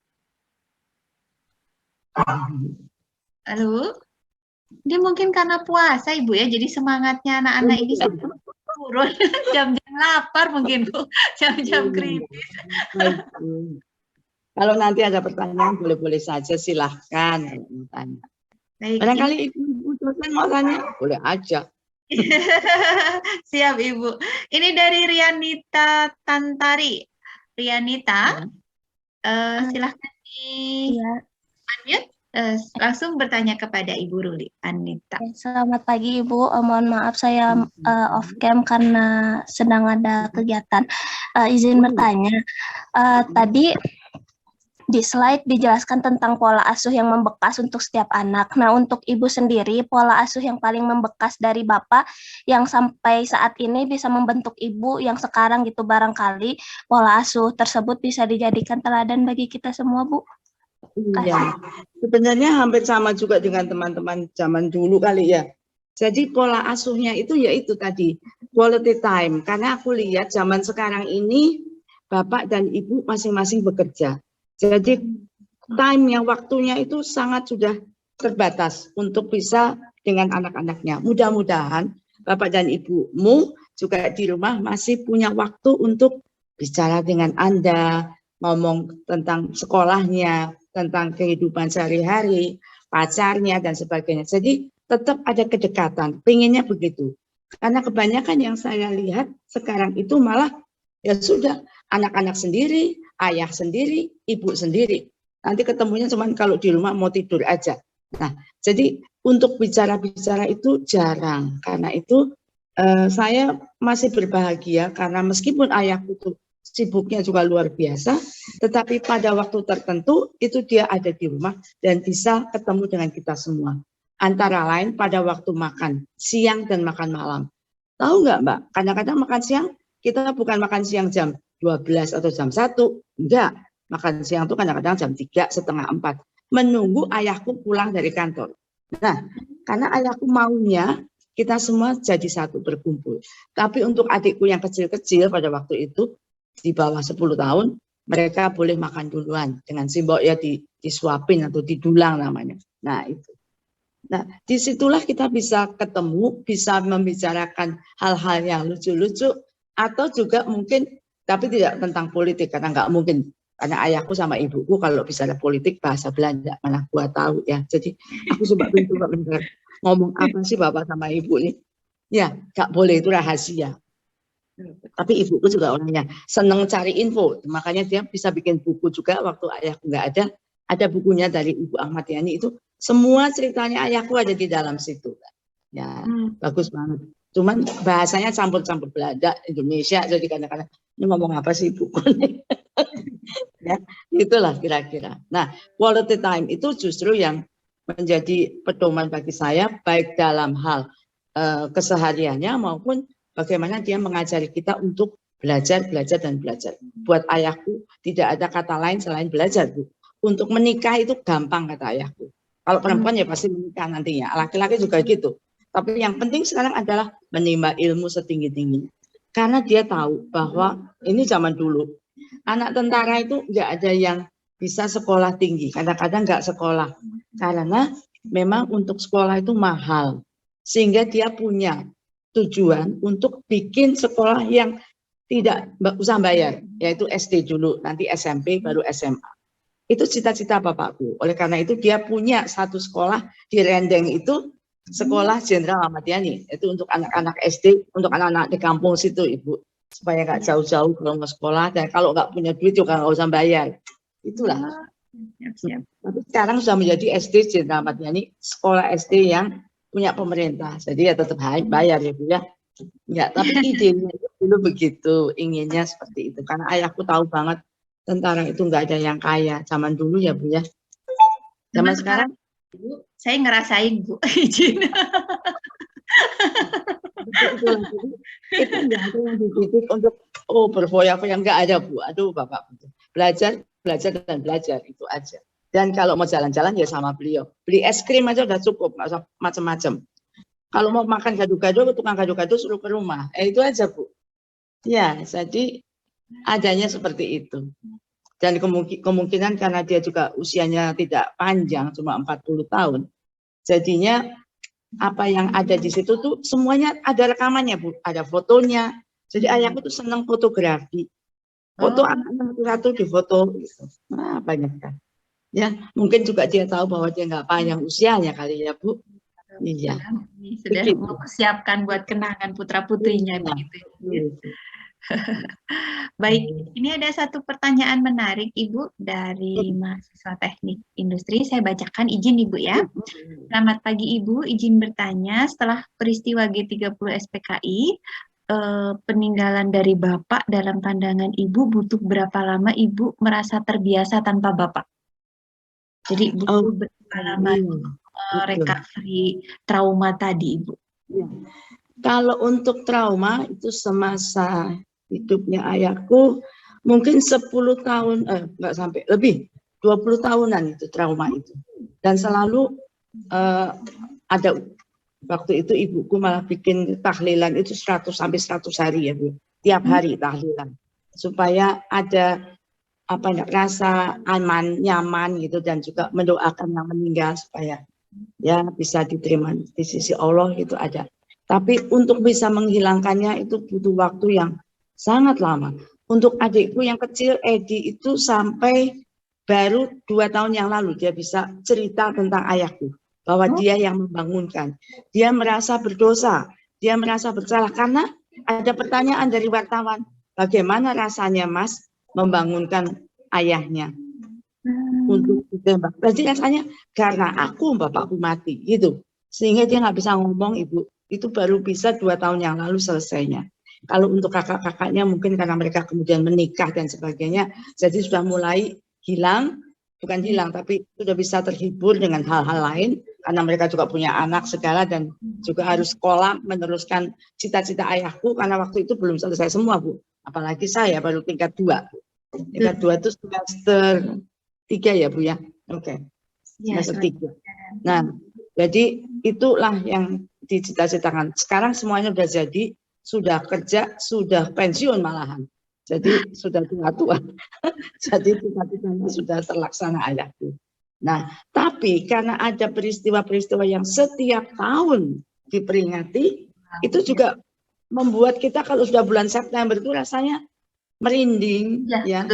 Halo, ini mungkin karena puasa Ibu ya, jadi semangatnya anak-anak ini turun. Jam-jam lapar mungkin Bu, jam-jam kritis. Kalau nanti ada pertanyaan boleh-boleh saja, silahkan tanya. Barangkali Ibu dosen mau tanya, boleh aja. Siap Ibu. Ini dari Rianita Tantari. Rianita, silahkan di unmute. Langsung bertanya kepada Ibu Ruli. Anita. Selamat pagi Ibu, mohon maaf saya off cam karena sedang ada kegiatan. Izin bertanya, tadi di slide dijelaskan tentang pola asuh yang membekas untuk setiap anak. Nah, untuk Ibu sendiri, pola asuh yang paling membekas dari Bapak yang sampai saat ini bisa membentuk Ibu yang sekarang gitu, barangkali pola asuh tersebut bisa dijadikan teladan bagi kita semua, Bu. Iya, sebenarnya hampir sama juga dengan teman-teman zaman dulu kali ya. Jadi pola asuhnya itu yaitu tadi, quality time. Karena aku lihat zaman sekarang ini, Bapak dan Ibu masing-masing bekerja. Jadi time-nya, waktunya itu sangat sudah terbatas untuk bisa dengan anak-anaknya. Mudah-mudahan Bapak dan Ibumu juga di rumah masih punya waktu untuk bicara dengan Anda, ngomong tentang sekolahnya, tentang kehidupan sehari-hari, pacarnya, dan sebagainya. Jadi tetap ada kedekatan, pengennya begitu. Karena kebanyakan yang saya lihat sekarang itu malah ya sudah, anak-anak sendiri, ayah sendiri, ibu sendiri. Nanti ketemunya cuma kalau di rumah mau tidur aja. Nah, jadi untuk bicara-bicara itu jarang. Karena itu saya masih berbahagia karena meskipun ayahku tuh sibuknya juga luar biasa, tetapi pada waktu tertentu itu dia ada di rumah dan bisa ketemu dengan kita semua. Antara lain pada waktu makan siang dan makan malam. Tahu nggak Mbak, kadang-kadang makan siang kita bukan makan siang jam 12 atau jam 1, enggak. Makan siang itu kadang-kadang jam 3, setengah 4. Menunggu ayahku pulang dari kantor. Nah, karena ayahku maunya kita semua jadi satu berkumpul. Tapi untuk adikku yang kecil-kecil pada waktu itu, di bawah 10 tahun, mereka boleh makan duluan. Dengan simbol ya disuapin atau didulang namanya. Nah, itu. Nah, disitulah kita bisa ketemu, bisa membicarakan hal-hal yang lucu-lucu, atau juga mungkin, tapi tidak tentang politik, karena nggak mungkin. Karena ayahku sama ibuku kalau bicara politik bahasa Belanda, mana gua tahu ya. Jadi aku coba bener ngomong apa sih bapak sama ibu nih. Ya, nggak boleh, itu rahasia. Tapi ibuku juga orangnya seneng cari info, makanya dia bisa bikin buku juga waktu ayahku nggak ada. Ada bukunya dari Ibu Ahmad Yani itu, semua ceritanya ayahku ada di dalam situ. Ya, bagus banget. Cuman bahasanya campur-campur Belanda, Indonesia, jadi kadang-kadang ini ngomong apa sih ibuku nih? Ya, itulah kira-kira. Nah, quality time itu justru yang menjadi pedoman bagi saya, baik dalam hal kesehariannya maupun bagaimana dia mengajari kita untuk belajar, belajar, dan belajar. Buat ayahku tidak ada kata lain selain belajar, Bu. Untuk menikah itu gampang kata ayahku. Kalau perempuan ya pasti menikah nantinya, laki-laki juga gitu. Tapi yang penting sekarang adalah menimba ilmu setinggi-tingginya. Karena dia tahu bahwa ini zaman dulu, anak tentara itu nggak ada yang bisa sekolah tinggi. Kadang-kadang nggak sekolah. Karena memang untuk sekolah itu mahal. Sehingga dia punya tujuan untuk bikin sekolah yang tidak usah bayar. Yaitu SD dulu, nanti SMP, baru SMA. Itu cita-cita bapakku. Oleh karena itu dia punya satu sekolah di Rendeng itu, Sekolah Jenderal Ahmad Yani. Itu untuk anak-anak SD, untuk anak-anak di kampung situ, Ibu. Supaya nggak jauh-jauh kalau mau sekolah, dan kalau nggak punya duit juga nggak usah bayar. Itulah. Tapi sekarang sudah menjadi SD Jenderal Ahmad Yani, sekolah SD yang punya pemerintah. Jadi ya tetap bayar ya Bu ya. Ya, tapi idenya dulu begitu, inginnya seperti itu. Karena ayahku tahu banget tentara itu nggak ada yang kaya. Zaman dulu ya Bu ya. Zaman sekarang Bu, saya ngerasain Bu, izin. Itu nggak ada yang dididik untuk berfoya-foya, nggak ada Bu. Aduh Bapak, belajar, belajar dan belajar itu aja. Dan kalau mau jalan-jalan ya sama beliau. Beli es krim aja udah cukup, nggak usah macam-macam. Kalau mau makan gado-gado, tukang gado-gado suruh ke rumah. Itu aja Bu. Ya, jadi adanya seperti itu. Dan kemungkinan karena dia juga usianya tidak panjang, cuma 40 tahun. Jadinya apa yang ada di situ tuh semuanya ada rekamannya Bu, ada fotonya. Jadi ayahku tuh senang fotografi. Foto anak satu di foto gitu. Nah, banyak kan. Ya, mungkin juga dia tahu bahwa dia nggak panjang usianya kali ya Bu. Iya. Sudah mempersiapkan buat kenangan putra-putrinya begitu. Baik, ini ada satu pertanyaan menarik Ibu dari mahasiswa teknik industri. Saya bacakan, izin Ibu ya. Selamat pagi Ibu, izin bertanya, setelah peristiwa G30 SPKI, peninggalan dari Bapak dalam pandangan Ibu butuh berapa lama Ibu merasa terbiasa tanpa Bapak? Jadi butuh berapa lama recovery trauma tadi Ibu? Ya. Kalau untuk trauma itu semasa hidupnya ayahku mungkin 10 tahun, enggak sampai, lebih 20 tahunan itu trauma itu. Dan selalu ada waktu itu ibuku malah bikin tahlilan itu 100 sampai 100 hari ya Bu. Tiap hari tahlilan. Supaya ada rasa aman, nyaman gitu, dan juga mendoakan yang meninggal supaya ya bisa diterima di sisi Allah gitu ada. Tapi untuk bisa menghilangkannya itu butuh waktu yang sangat lama. Untuk adikku yang kecil, Edi, itu sampai baru 2 tahun yang lalu dia bisa cerita tentang ayahku. Bahwa dia yang membangunkan. Dia merasa berdosa, dia merasa bersalah. Karena ada pertanyaan dari wartawan, bagaimana rasanya Mas membangunkan ayahnya? untuk ditembak. Berarti rasanya karena aku bapakku mati gitu, sehingga dia nggak bisa ngomong ibu. Itu baru bisa 2 tahun yang lalu selesainya. Kalau untuk kakak-kakaknya mungkin karena mereka kemudian menikah dan sebagainya, jadi sudah mulai hilang, bukan hilang tapi sudah bisa terhibur dengan hal-hal lain karena mereka juga punya anak segala dan juga harus sekolah meneruskan cita-cita ayahku karena waktu itu belum selesai semua Bu. Apalagi saya baru tingkat 2. Tingkat 2 itu semester 3 ya Bu ya. Oke. Semester 3. Nah, jadi itulah yang dicita-citakan. Sekarang semuanya sudah jadi, sudah kerja, sudah pensiun malahan. Jadi sudah tua-tua. Jadi cita-citanya sudah terlaksana ayahku. Nah, tapi karena ada peristiwa-peristiwa yang setiap tahun diperingati, itu juga membuat kita kalau sudah bulan September itu rasanya merinding, ya.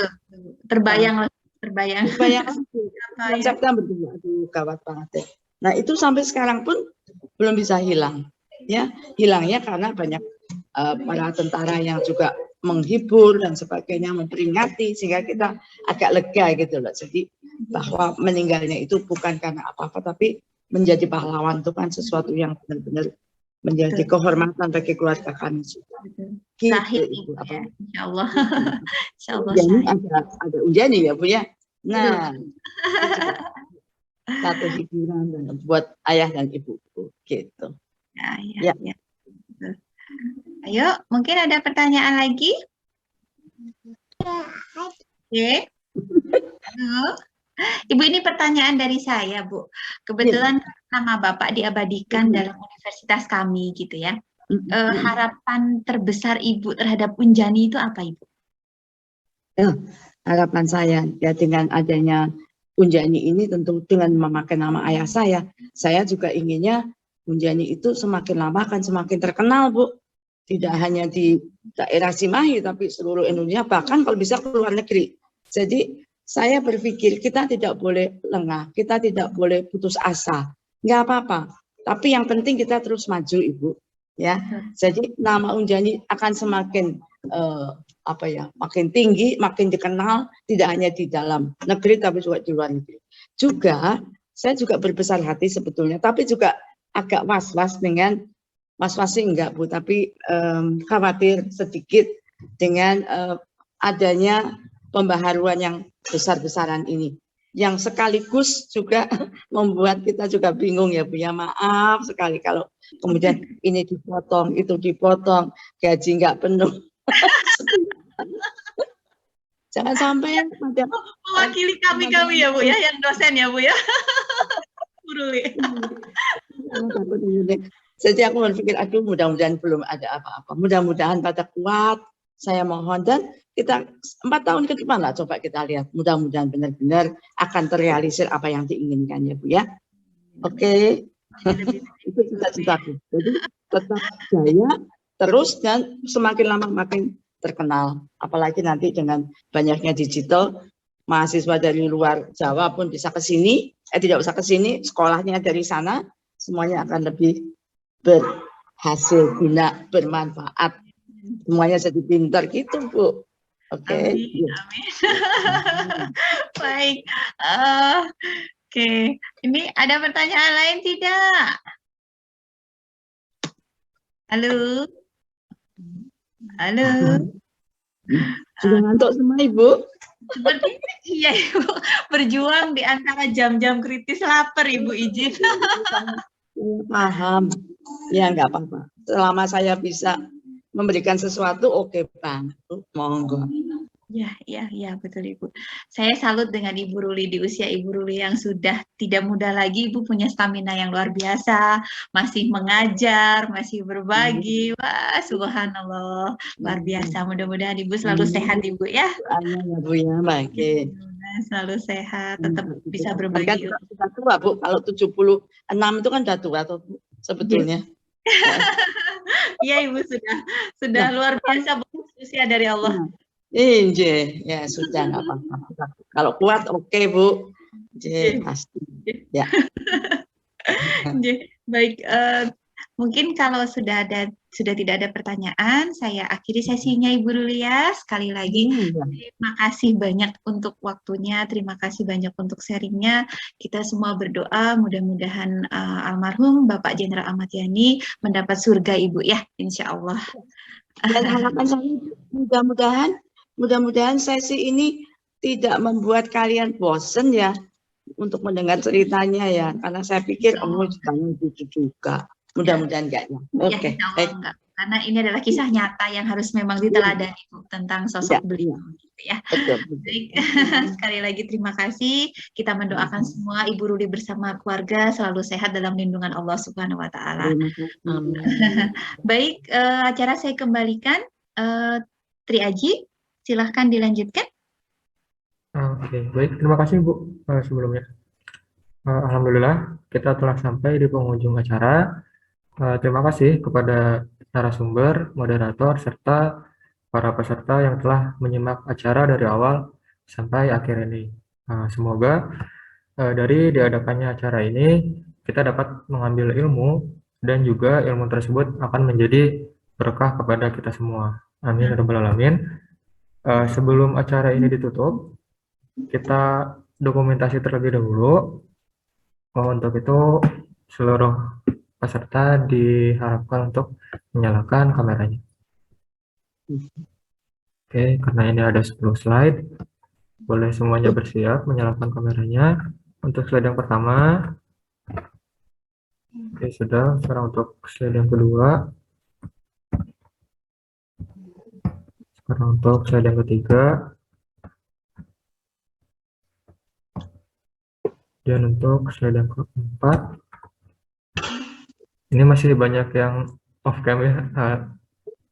Terbayang. Bulan September itu, aduh gawat banget ya. Nah, itu sampai sekarang pun belum bisa hilang, ya. Hilangnya karena banyak para tentara yang juga menghibur dan sebagainya, memperingati sehingga kita agak lega gitu loh. Jadi bahwa meninggalnya itu bukan karena apa-apa, tapi menjadi pahlawan itu kan sesuatu yang benar-benar menjadi kehormatan bagi keluarga kami. Sahih, gitu, ya. Insya Allah. Insya Allah Unjani sahih. ada Unjani ya Bu ya. Nah, satu hiburan dan buat ayah dan ibu gitu. Ya. Ayo, mungkin ada pertanyaan lagi? Oke. Ibu, ini pertanyaan dari saya, Bu. Kebetulan nama Bapak diabadikan dalam universitas kami, gitu ya. Harapan terbesar Ibu terhadap Unjani itu apa, Ibu? Harapan saya ya dengan adanya Unjani ini tentu dengan memakai nama ayah saya juga inginnya Unjani itu semakin lama akan semakin terkenal, Bu. Tidak hanya di daerah Cimahi, tapi seluruh Indonesia, bahkan kalau bisa ke luar negeri. Jadi saya berpikir kita tidak boleh lengah, kita tidak boleh putus asa. Nggak apa-apa, tapi yang penting kita terus maju, Ibu. Ya, jadi nama Unjani akan semakin makin tinggi, makin dikenal, tidak hanya di dalam negeri, tapi juga di luar negeri. Juga, saya juga berbesar hati sebetulnya, tapi juga agak was-was dengan was-was sih enggak Bu, tapi khawatir sedikit dengan adanya pembaharuan yang besar-besaran ini, yang sekaligus juga membuat kita juga bingung ya Bu ya. Maaf sekali kalau kemudian ini dipotong, itu dipotong, gaji enggak penuh. Jangan sampai mewakili kami ya Bu ya, yang dosen ya Bu ya. Bu Ruli. Jadi aku berpikir, aduh mudah-mudahan belum ada apa-apa. Mudah-mudahan pada kuat, saya mohon. Dan kita 4 tahun ke depan lah coba kita lihat. Mudah-mudahan benar-benar akan terrealisir apa yang diinginkan ya Bu ya. Oke. Itu cita-citaku. Jadi tetap jaya terus dan semakin lama makin terkenal. Apalagi nanti dengan banyaknya digital, mahasiswa dari luar Jawa pun bisa ke sini. Tidak usah ke sini, sekolahnya dari sana. Semuanya akan lebih berhasil guna, bermanfaat, semuanya jadi pintar gitu Bu. Oke. Amin. Baik. Oke. Ini ada pertanyaan lain tidak? Halo. Sudah ngantuk semua Ibu? Seperti iya Ibu, berjuang di antara jam-jam kritis lapar Ibu, izin. Paham. Ya nggak apa-apa. Selama saya bisa memberikan sesuatu, oke banget. Monggo. Ya, betul Ibu. Saya salut dengan Ibu Ruli di usia Ibu Ruli yang sudah tidak muda lagi. Ibu punya stamina yang luar biasa, masih mengajar, masih berbagi. Wah, subhanallah, luar biasa. Mudah-mudahan Ibu selalu sehat Ibu ya. Ya Bu ya, baik. Selalu sehat, tetap bisa berbagi. Kan sudah tua Bu, kalau 76 itu kan sudah tua tuh sebetulnya. Iya Ibu sudah luar biasa usia dari Allah. Ya sudah nggak apa-apa. Kalau kuat oke Bu. Pasti. Ya. Baik, Mungkin kalau sudah tidak ada pertanyaan, saya akhiri sesinya Ibu Rulia. Sekali lagi, terima kasih banyak untuk waktunya, terima kasih banyak untuk sharingnya. Kita semua berdoa mudah-mudahan almarhum Bapak Jenderal Ahmad Yani mendapat surga Ibu ya, insya Allah. Dan harapan saya mudah-mudahan sesi ini tidak membuat kalian bosen ya untuk mendengar ceritanya ya, karena saya pikir ceritanya lucu juga. Mudah-mudahan enggak ya. Oke, insya Allah baik. enggak. Karena ini adalah kisah nyata yang harus memang diteladani Bu, tentang sosok beliau. Gitu ya. Betul. Baik, sekali lagi terima kasih. Kita mendoakan semua Ibu Ruli bersama keluarga selalu sehat dalam lindungan Allah Subhanahu Wa Taala. Baik, acara saya kembalikan. Tri Aji, silahkan dilanjutkan. Oke, baik. Terima kasih Bu sebelumnya. Alhamdulillah, kita telah sampai di penghujung acara. Terima kasih kepada narasumber, moderator, serta para peserta yang telah menyimak acara dari awal sampai akhir ini. Semoga dari diadakannya acara ini kita dapat mengambil ilmu dan juga ilmu tersebut akan menjadi berkah kepada kita semua. Amin ya rabbal alamin. Sebelum acara ini ditutup, kita dokumentasi terlebih dahulu. Untuk itu seluruh peserta diharapkan untuk menyalakan kameranya. Oke, karena ini ada 10 slide, boleh semuanya bersiap menyalakan kameranya. Untuk slide yang pertama, oke sudah. Sekarang untuk slide yang kedua, sekarang untuk slide yang ketiga, dan untuk slide yang keempat. Ini masih banyak yang off cam ya.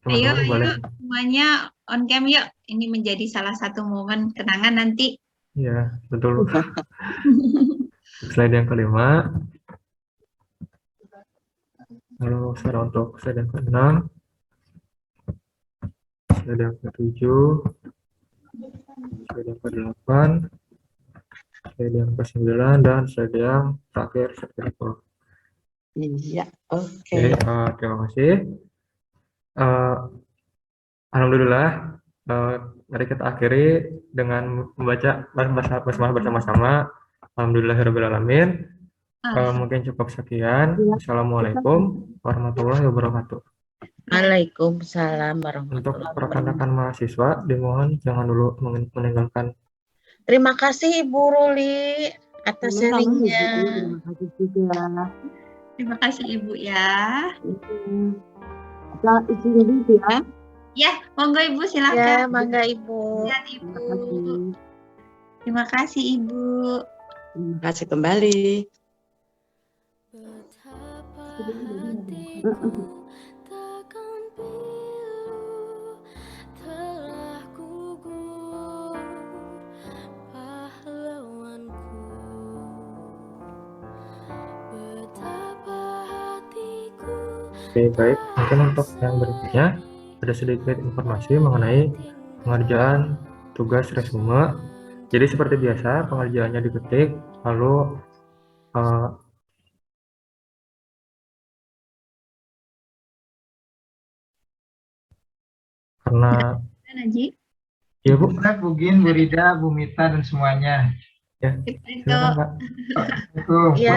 Ayo, boleh. semuanya on cam yuk. Ini menjadi salah satu momen kenangan nanti. Ya, betul. Slide yang kelima. Lalu sekarang untuk slide yang keenam, slide yang ketujuh, slide yang kedelapan, slide yang ke-9, dan slide yang terakhir, slide ke-10. Iya, oke. Terima kasih. Alhamdulillah, mari kita akhiri dengan membaca basmalah bersama-sama. Alhamdulillahirabbil alamin. Mungkin cukup sekian. Assalamualaikum warahmatullahi wabarakatuh. Waalaikumsalam warahmatullahi Untuk wabarakatuh. rekan-rekan mahasiswa, dimohon jangan dulu meninggalkan. Terima kasih Ibu Ruli atas sharingnya. Terima kasih juga. Terima kasih Ibu ya. Kita isi dulu ya. Ya, monggo Ibu silakan. Ya, mangga Ibu. Ya, Ibu. Terima kasih Ibu. Terima kasih kembali. Oke, baik. Mungkin untuk yang berikutnya ada sedikit informasi mengenai pengerjaan tugas resume. Jadi seperti biasa, pengerjaannya diketik, lalu karena ya Bu, Bu Gin, Bu Rida, Bu Mita, dan semuanya. Ya, silakan Kak. Assalamualaikum. Ya.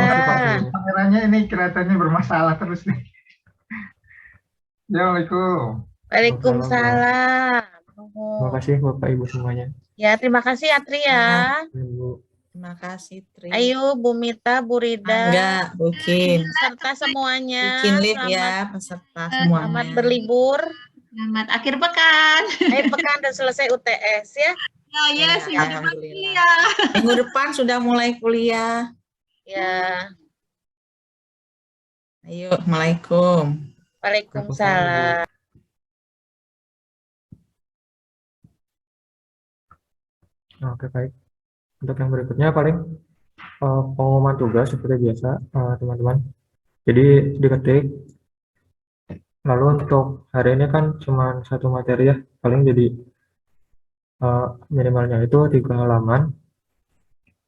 Kameranya ini kelihatannya bermasalah terus nih. Assalamualaikum. Waalaikumsalam. Terima kasih Bapak Ibu semuanya. Ya, terima kasih Atri ya. Bu. Terima kasih, Tri. Ayo Bu Mita, Bu Rida, Enggak, mungkin. serta semuanya. Bikin live ya, peserta semuanya. Selamat berlibur. Selamat akhir pekan. Akhir pekan dan selesai UTS ya. Ya, siap ya. Minggu depan sudah mulai kuliah. Ya. Ayo, Assalamualaikum. Waalaikumsalam. Oke, baik. Untuk yang berikutnya paling pengumuman tugas seperti biasa, teman-teman. Jadi diketik. Lalu untuk hari ini kan cuma satu materi ya, paling jadi minimalnya itu 3 halaman.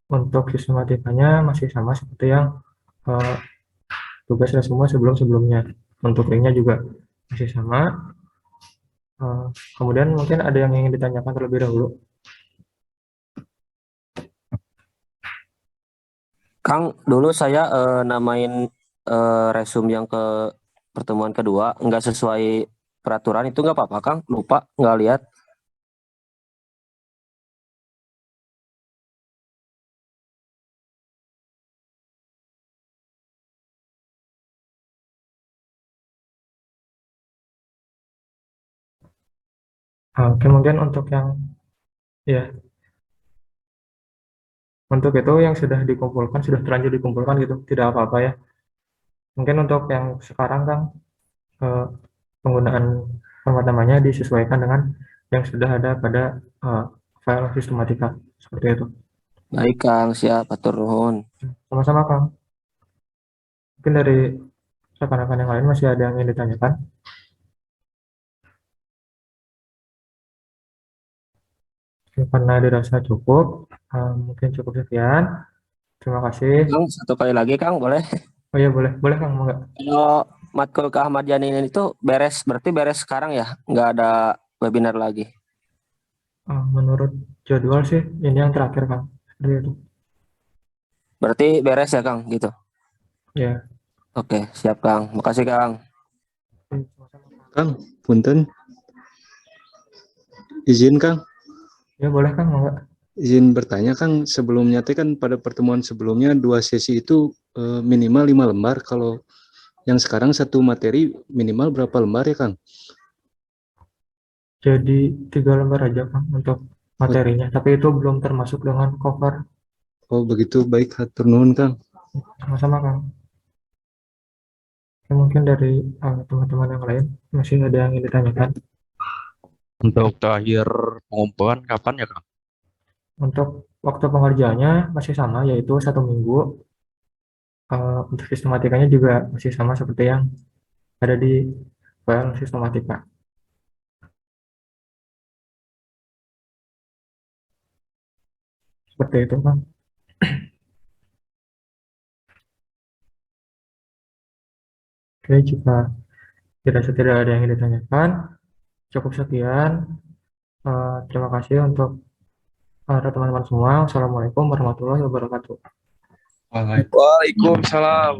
Untuk sistematikanya masih sama seperti yang tugas resume sebelum-sebelumnya. Untuk linknya juga masih sama. Kemudian mungkin ada yang ingin ditanyakan terlebih dahulu. Kang, dulu saya namain resume yang ke pertemuan kedua nggak sesuai peraturan itu nggak apa-apa Kang? Lupa nggak lihat. Oke, mungkin untuk yang ya untuk itu yang sudah dikumpulkan sudah terlanjur dikumpulkan gitu, tidak apa-apa ya. Mungkin untuk yang sekarang Kang, penggunaan format namanya disesuaikan dengan yang sudah ada pada file sistematika seperti itu. Baik Kang, siap, atur nuhun. Sama-sama Kang. Mungkin dari rekan-rekan yang lain masih ada yang ingin ditanyakan? Karena dirasa cukup, mungkin cukup sekian. Terima kasih. Kang, satu kali lagi Kang, boleh? Oh iya boleh, boleh Kang, enggak? Kalau matkul keahmadian ini itu beres, berarti beres sekarang ya? Nggak ada webinar lagi? Menurut jadwal sih ini yang terakhir Kang. Seperti itu. Berarti beres ya Kang, gitu? Ya. Oke, siap Kang. Makasih Kang. Kang, punten. Izin Kang. Ya boleh Kang, enggak? Izin bertanya Kang, sebelumnya kan pada pertemuan sebelumnya 2 sesi itu minimal 5 lembar, kalau yang sekarang satu materi minimal berapa lembar ya Kang? Jadi 3 lembar aja Kang untuk materinya, tapi itu belum termasuk dengan cover. Oh begitu, baik, hatur nuhun Kang. Sama-sama Kang. Mungkin dari teman-teman yang lain masih ada yang ingin ditanyakan? Untuk terakhir pengumpulan kapan ya Kang? Untuk waktu pengerjaannya masih sama, yaitu 1 minggu. Untuk sistematikanya juga masih sama seperti yang ada di file sistematika. Seperti itu Kang. Oke, jika tidak ada yang ingin ditanyakan, cukup sekian. Terima kasih untuk teman-teman semua. Assalamualaikum warahmatullahi wabarakatuh. Waalaikumsalam.